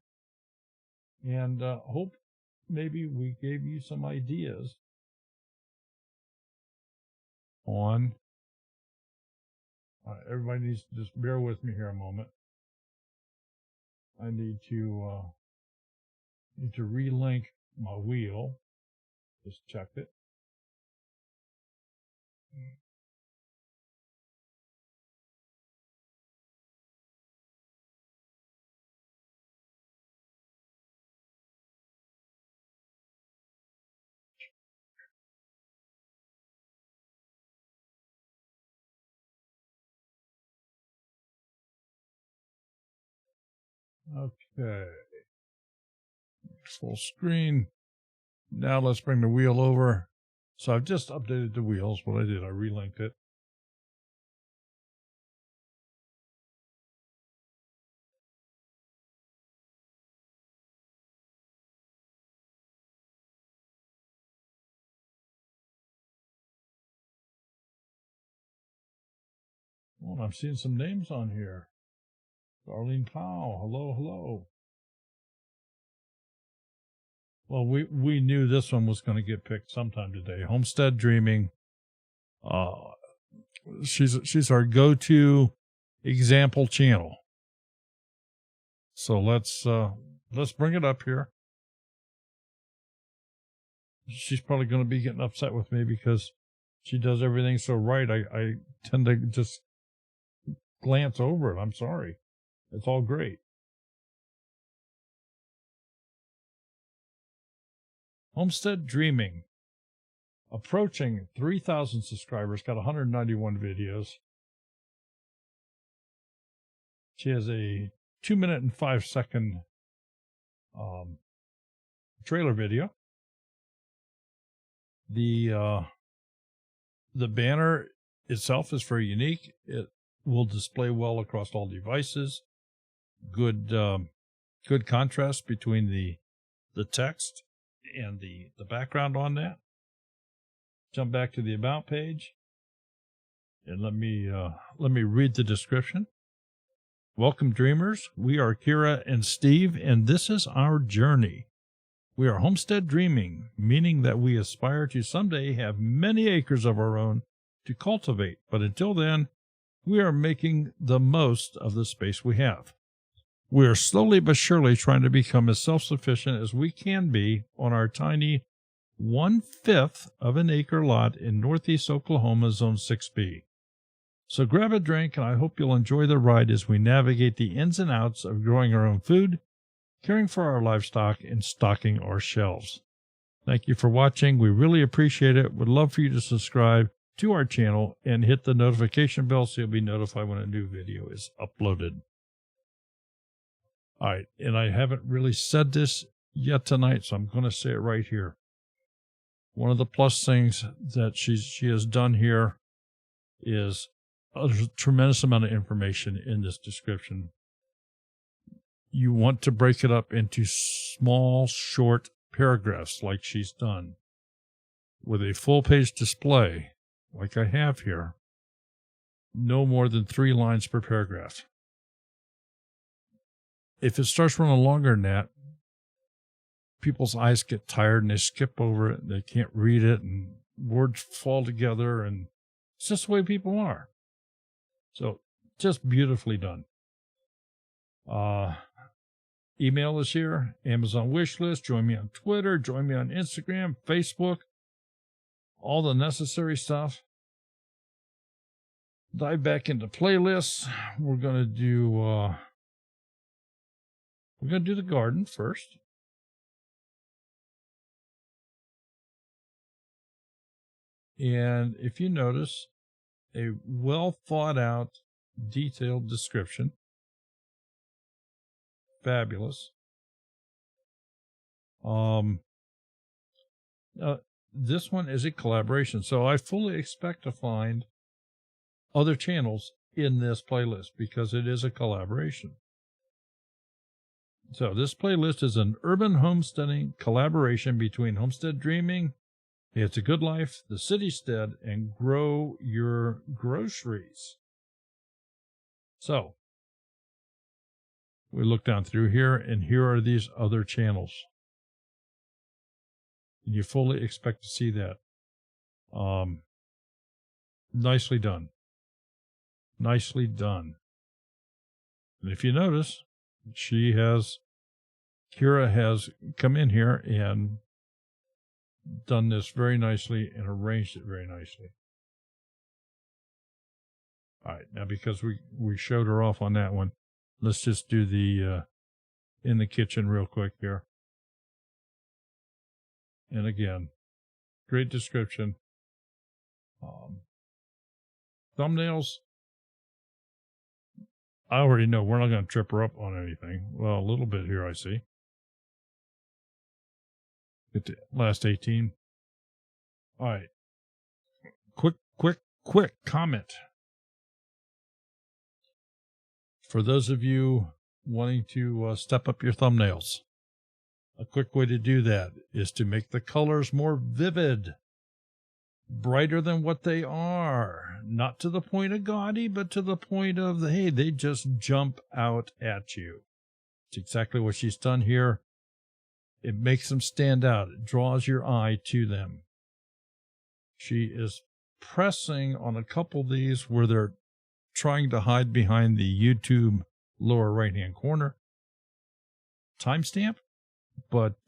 And hope maybe we gave you some ideas on... everybody needs to just bear with me here a moment. I need to relink my wheel. Just checked it. Okay. Full screen. Now let's bring the wheel over. So I've just updated the wheels. What I did, I relinked it. Oh, I'm seeing some names on here. Darlene Powell. Hello, hello. Well, we knew this one was going to get picked sometime today. Homestead Dreaming. She's our go-to example channel. So let's bring it up here. She's probably going to be getting upset with me because she does everything so right. I tend to just glance over it. I'm sorry. It's all great. Homestead Dreaming. Approaching 3,000 subscribers. Got 191 videos. She has a 2-minute and 5-second trailer video. The banner itself is very unique. It will display well across all devices. Good contrast between the text and the background on that. Jump back to the About page, and let me read the description. Welcome, dreamers. We are Kira and Steve, and this is our journey. We are homestead dreaming, meaning that we aspire to someday have many acres of our own to cultivate, but until then, we are making the most of the space we have. We are slowly but surely trying to become as self-sufficient as we can be on our tiny 1/5 of an acre lot in northeast Oklahoma, Zone 6B. So grab a drink, and I hope you'll enjoy the ride as we navigate the ins and outs of growing our own food, caring for our livestock, and stocking our shelves. Thank you for watching. We really appreciate it. Would love for you to subscribe to our channel and hit the notification bell so you'll be notified when a new video is uploaded. All right, and I haven't really said this yet tonight, so I'm going to say it right here. One of the plus things that she has done here is a tremendous amount of information in this description. You want to break it up into small, short paragraphs like she's done. With a full-page display, like I have here, no more than 3 lines per paragraph. If it starts running longer than that, people's eyes get tired and they skip over it. They can't read it and words fall together, and it's just the way people are. So just beautifully done. Email is here, Amazon wish list. Join me on Twitter. Join me on Instagram, Facebook, all the necessary stuff. Dive back into playlists. We're gonna do the garden first. And if you notice, a well thought out, detailed description. Fabulous. This one is a collaboration, so I fully expect to find other channels in this playlist because it is a collaboration. So this playlist is an urban homesteading collaboration between Homestead Dreaming, It's a Good Life, The Citystead, and Grow Your Groceries. So we look down through here, and here are these other channels. And you fully expect to see that. Nicely done. Nicely done. And if you notice, Kira has come in here and done this very nicely and arranged it very nicely. All right, now because we showed her off on that one, let's just do the in the kitchen real quick here. And again, great description. Thumbnails, I already know we're not going to trip her up on anything. Well, a little bit here, I see. Get the last 18. All right. Quick comment. For those of you wanting to step up your thumbnails, a quick way to do that is to make the colors more vivid, brighter than what they are. Not to the point of gaudy, but to the point of, hey, they just jump out at you. It's exactly what she's done here. It makes them stand out. It draws your eye to them. She is pressing on a couple of these where they're trying to hide behind the YouTube lower right-hand corner timestamp, but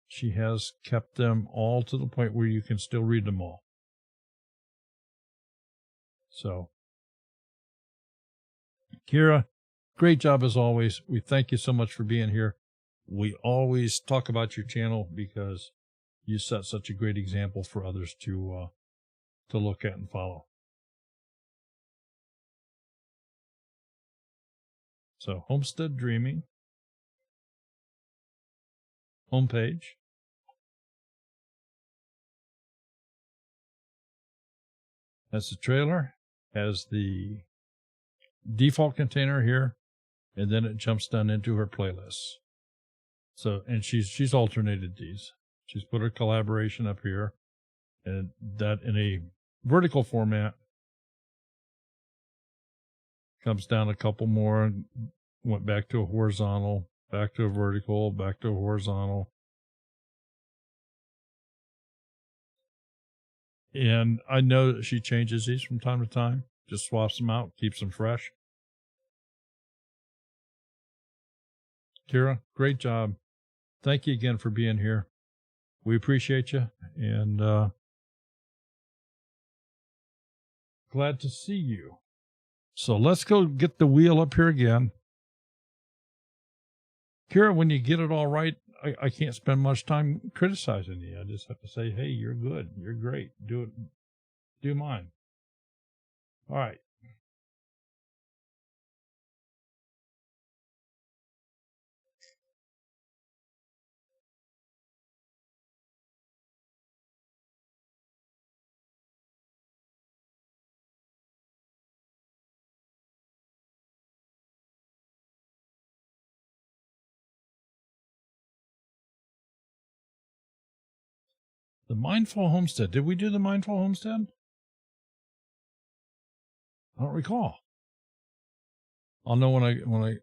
she has kept them all to the point where you can still read them all. So, Kira, great job as always. We thank you so much for being here. We always talk about your channel because you set such a great example for others to look at and follow. So, Homestead Dreaming homepage. Has the trailer, has the default container here, and then it jumps down into her playlists. So, and she's alternated these. She's put her collaboration up here, and that in a vertical format. Comes down a couple more and went back to a horizontal, back to a vertical, back to a horizontal. And I know that she changes these from time to time, just swaps them out, keeps them fresh. Kira, great job. Thank you again for being here. We appreciate you, and glad to see you. So let's go get the wheel up here again. Kira, when you get it all right, I can't spend much time criticizing you. I just have to say, hey, you're good. You're great. Do it. Do mine. All right. The Mindful Homestead. Did we do the Mindful Homestead? I don't recall. I'll know when I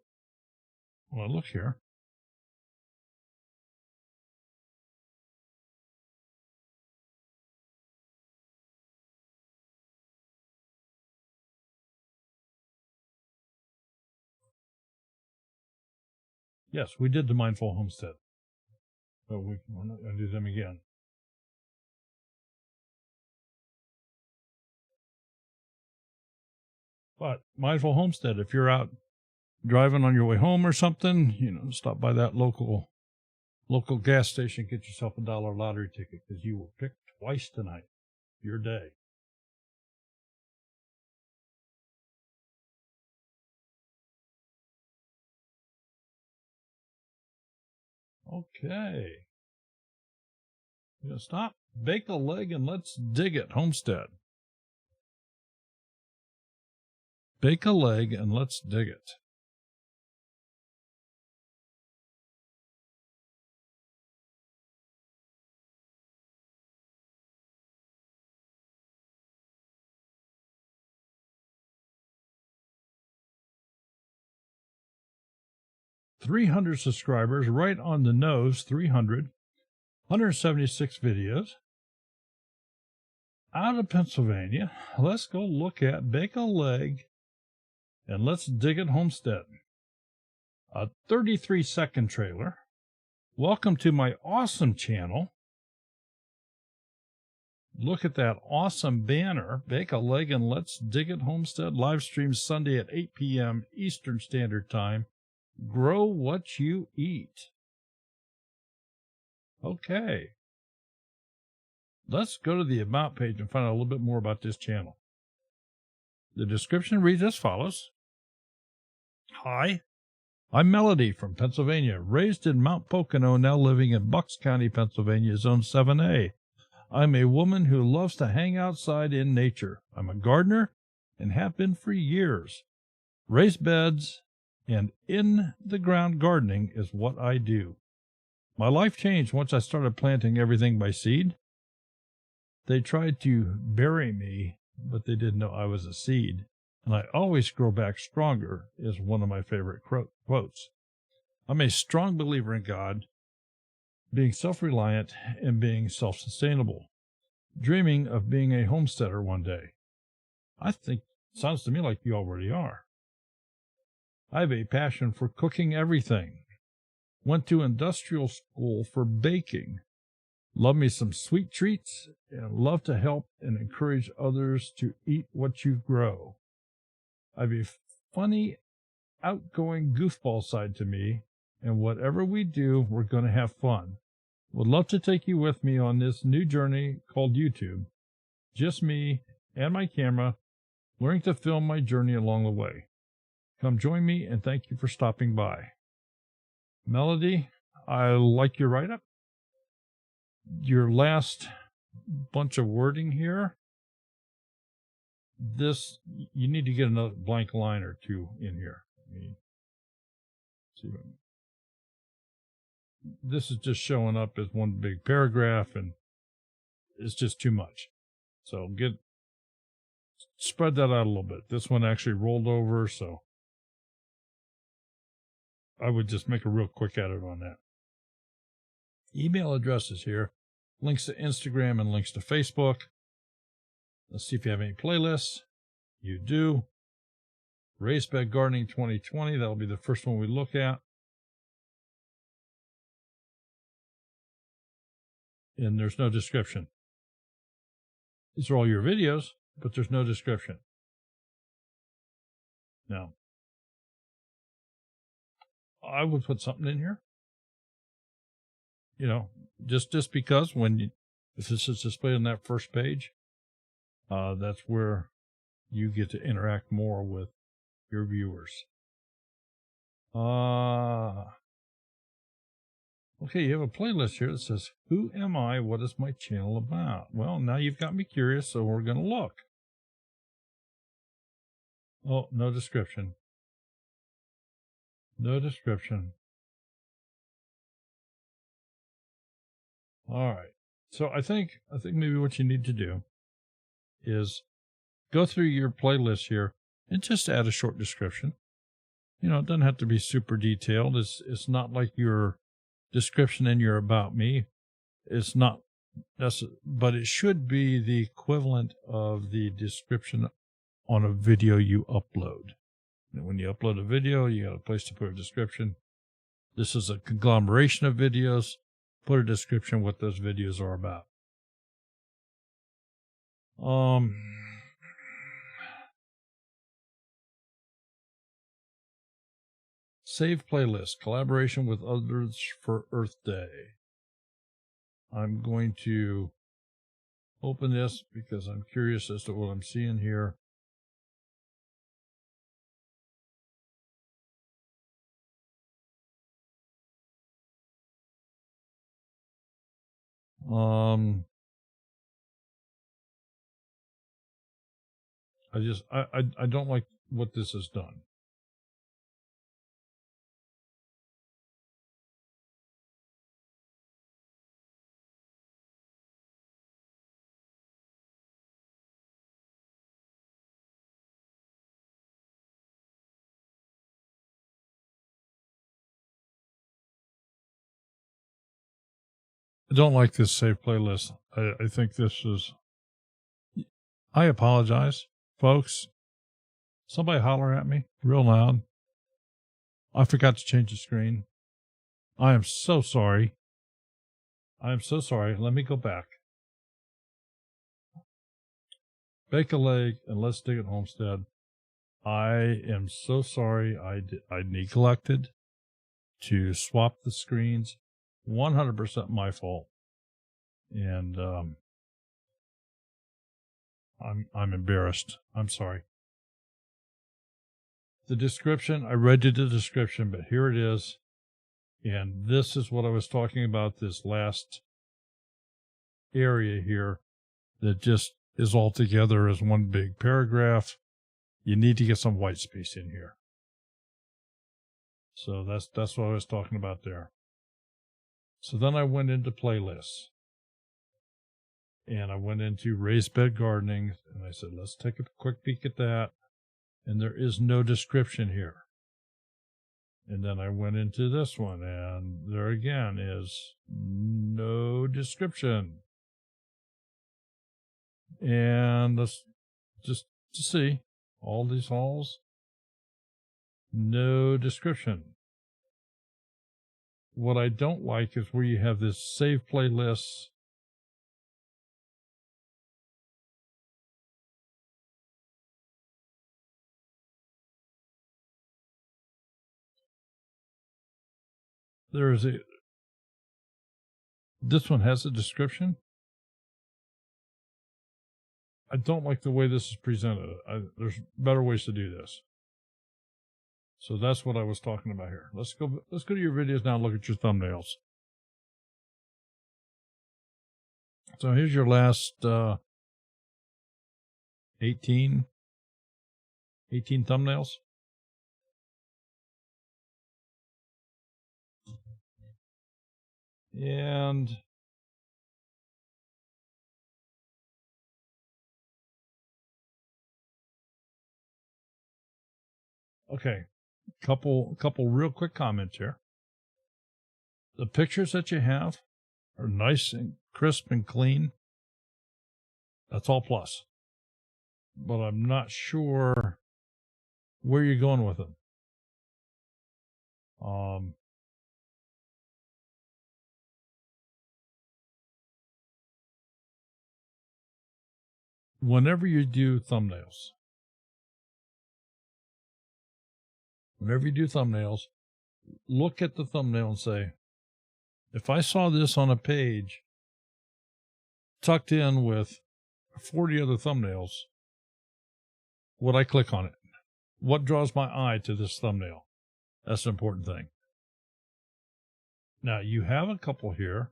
look here. Yes, we did the Mindful Homestead. But we're not going to do them again. But Mindful Homestead, if you're out driving on your way home or something, stop by that local gas station, get yourself $1 lottery ticket because you were picked twice tonight. Your day. Okay. Stop, bake a leg, and let's dig it, Homestead. Bake a leg and let's dig it. 300 subscribers, right on the nose, 300, 176 videos. Out of Pennsylvania, let's go look at Bake a Leg and Let's Dig It Homestead. A 33-second trailer. Welcome to my awesome channel. Look at that awesome banner. Bake a Leg and Let's Dig It Homestead. Live stream Sunday at 8 p.m. Eastern Standard Time. Grow what you eat. Okay. Let's go to the About page and find out a little bit more about this channel. The description reads as follows. Hi, I'm Melody from Pennsylvania, raised in Mount Pocono, now living in Bucks County, Pennsylvania, Zone 7A. I'm a woman who loves to hang outside in nature. I'm a gardener and have been for years. Raised beds and in-the-ground gardening is what I do. My life changed once I started planting everything by seed. They tried to bury me, but they didn't know I was a seed. And I always grow back stronger is one of my favorite quotes. I'm a strong believer in God, being self-reliant, and being self-sustainable, dreaming of being a homesteader one day. I think, sounds to me like you already are. I have a passion for cooking everything. Went to industrial school for baking. Love me some sweet treats and love to help and encourage others to eat what you grow. I have a funny, outgoing goofball side to me, and whatever we do, we're going to have fun. Would love to take you with me on this new journey called YouTube. Just me and my camera, learning to film my journey along the way. Come join me, and thank you for stopping by. Melody, I like your write-up. Your last bunch of wording here, this, you need to get another blank line or two in here. This is just showing up as one big paragraph, and it's just too much. So spread that out a little bit. This one actually rolled over, so I would just make a real quick edit on that. Email addresses here, links to Instagram and links to Facebook. Let's see if you have any playlists. You do. Raised Bed Gardening 2020, that'll be the first one we look at. And there's no description. These are all your videos, but there's no description. Now, I would put something in here. You know, just because if this is displayed on that first page, that's where you get to interact more with your viewers. Okay, you have a playlist here that says, Who Am I? What is my channel about? Well, now you've got me curious, so we're going to look. Oh, no description. No description. All right. So I think maybe what you need to do is go through your playlist here and just add a short description. You know, it doesn't have to be super detailed. It's not like your description in your About Me. It's not, but it should be the equivalent of the description on a video you upload. And when you upload a video, you got a place to put a description. This is a conglomeration of videos. Put a description what those videos are about. Save playlist, collaboration with others for Earth Day. I'm going to open this because I'm curious as to what I'm seeing here. I don't like what this has done. I don't like this save playlist. I think this is... I apologize, folks. Somebody holler at me real loud. I forgot to change the screen. I am so sorry. I am so sorry. Let me go back. Bake a leg and let's dig it, Homestead. I am so sorry. I neglected to swap the screens. 100% my fault. And I'm embarrassed. I'm sorry. The description, I read you the description, but here it is. And this is what I was talking about, this last area here that just is all together as one big paragraph. You need to get some white space in here. So that's what I was talking about there. So then I went into playlists. And I went into raised bed gardening, and I said, let's take a quick peek at that. And there is no description here. And then I went into this one, and there again is no description. And let's just to see all these halls, no description. What I don't like is where you have this save playlists. This one has a description. I don't like the way this is presented. There's better ways to do this. So that's what I was talking about here. Let's go to your videos now and look at your thumbnails. So here's your last 18 thumbnails. And okay, couple real quick comments here. The pictures that you have are nice and crisp and clean. That's all plus. But I'm not sure where you're going with them. Whenever you do thumbnails, look at the thumbnail and say, if I saw this on a page tucked in with 40 other thumbnails, would I click on it? What draws my eye to this thumbnail? That's an important thing. Now, you have a couple here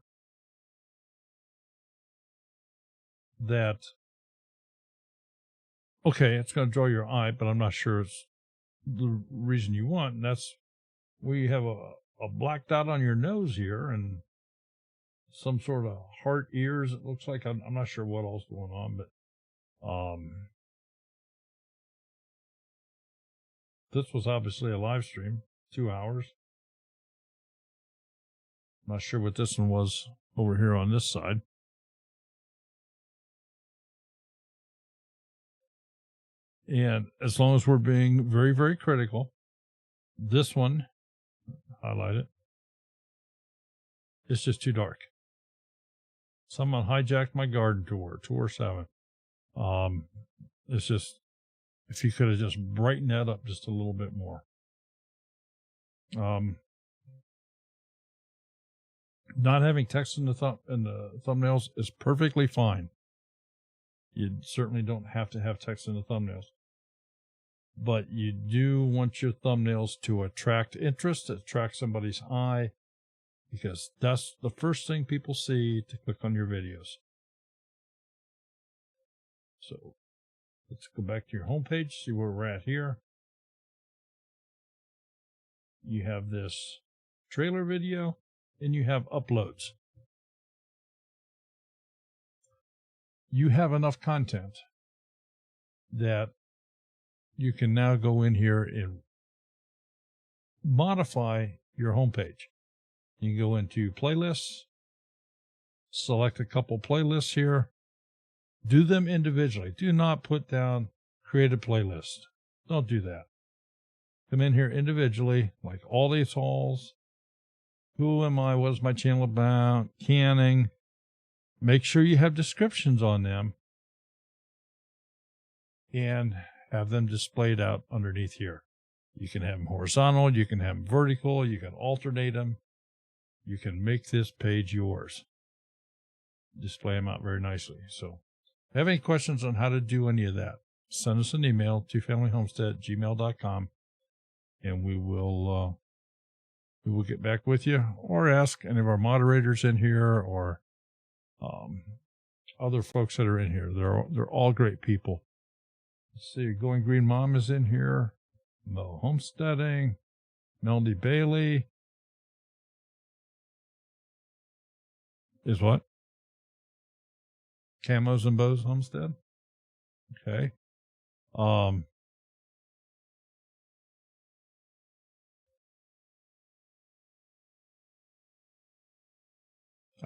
that, okay, it's going to draw your eye, but I'm not sure it's the reason you want. And that's where you have a black dot on your nose here and some sort of heart ears. It looks like I'm not sure what else going on, but this was obviously a live stream, 2 hours. Not sure what this one was over here on this side. And as long as we're being very, very critical, this one, highlight it, it's just too dark. Someone hijacked my garden tour 7. It's just, if you could have just brightened that up just a little bit more. Not having text in the thumbnails is perfectly fine. You certainly don't have to have text in the thumbnails. But you do want your thumbnails to attract interest, attract somebody's eye, because that's the first thing people see to click on your videos. So let's go back to your homepage, see where we're at here. You have this trailer video, and you have uploads. You have enough content that you can now go in here and modify your homepage. You can go into playlists, select a couple playlists here. Do them individually. Do not put down create a playlist. Don't do that. Come in here individually, like all these halls. Who am I? What is my channel about? Canning. Make sure you have descriptions on them and have them displayed out underneath here. You can have them horizontal. You can have them vertical. You can alternate them. You can make this page yours. Display them out very nicely. So, if you have any questions on how to do any of that, send us an email to familyhomestead@gmail.com, and we will get back with you, or ask any of our moderators in here, or other folks that are in here. They're all great people. Let's see, Going Green Mom is in here. Mel Homesteading, Melody Bailey is what? Camos and Bows Homestead. Okay. I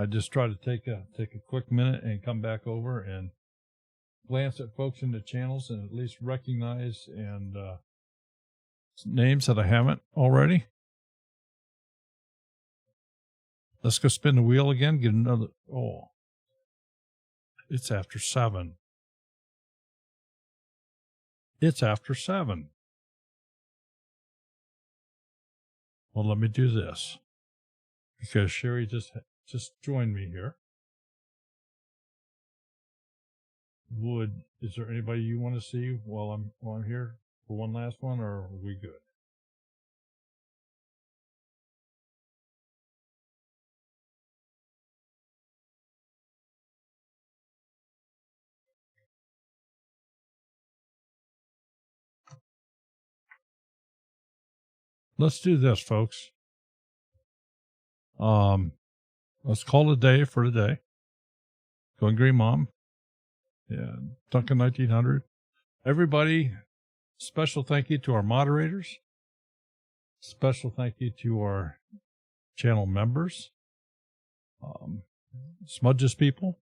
just try to take a quick minute and come back over and glance at folks in the channels and at least recognize and names that I haven't already. Let's go spin the wheel again. Get another. Oh, it's after 7. It's after 7. Well, let me do this because Sherry just joined me here. Is there anybody you want to see while I'm here for one last one, or are we good? Let's do this, folks. Let's call it a day for today. Going Green Mom. Yeah, Duncan 1900. Everybody, special thank you to our moderators. Special thank you to our channel members. Smudges people.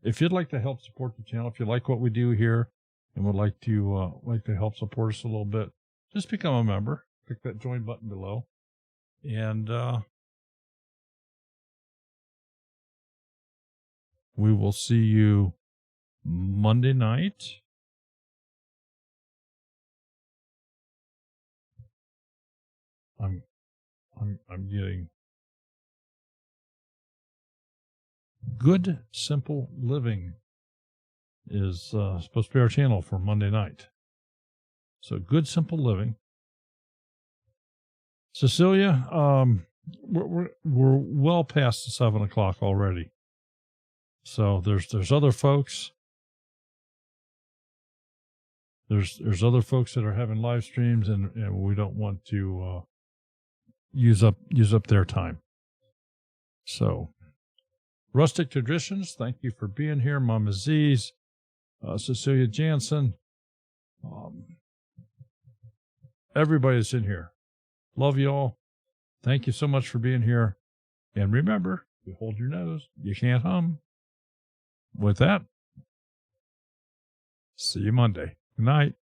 If you'd like to help support the channel, if you like what we do here and would like to help support us a little bit, just become a member. Click that join button below. And we will see you Monday night. I'm getting Good Simple Living is supposed to be our channel for Monday night. So Good Simple Living. Cecilia, we're well past the 7 o'clock already. So there's other folks. There's other folks that are having live streams, and we don't want to use up their time. So, Rustic Traditions, thank you for being here. Mama Z's, Cecilia Jansen, everybody's in here. Love you all. Thank you so much for being here. And remember, you hold your nose, you can't hum. With that, see you Monday. Good night.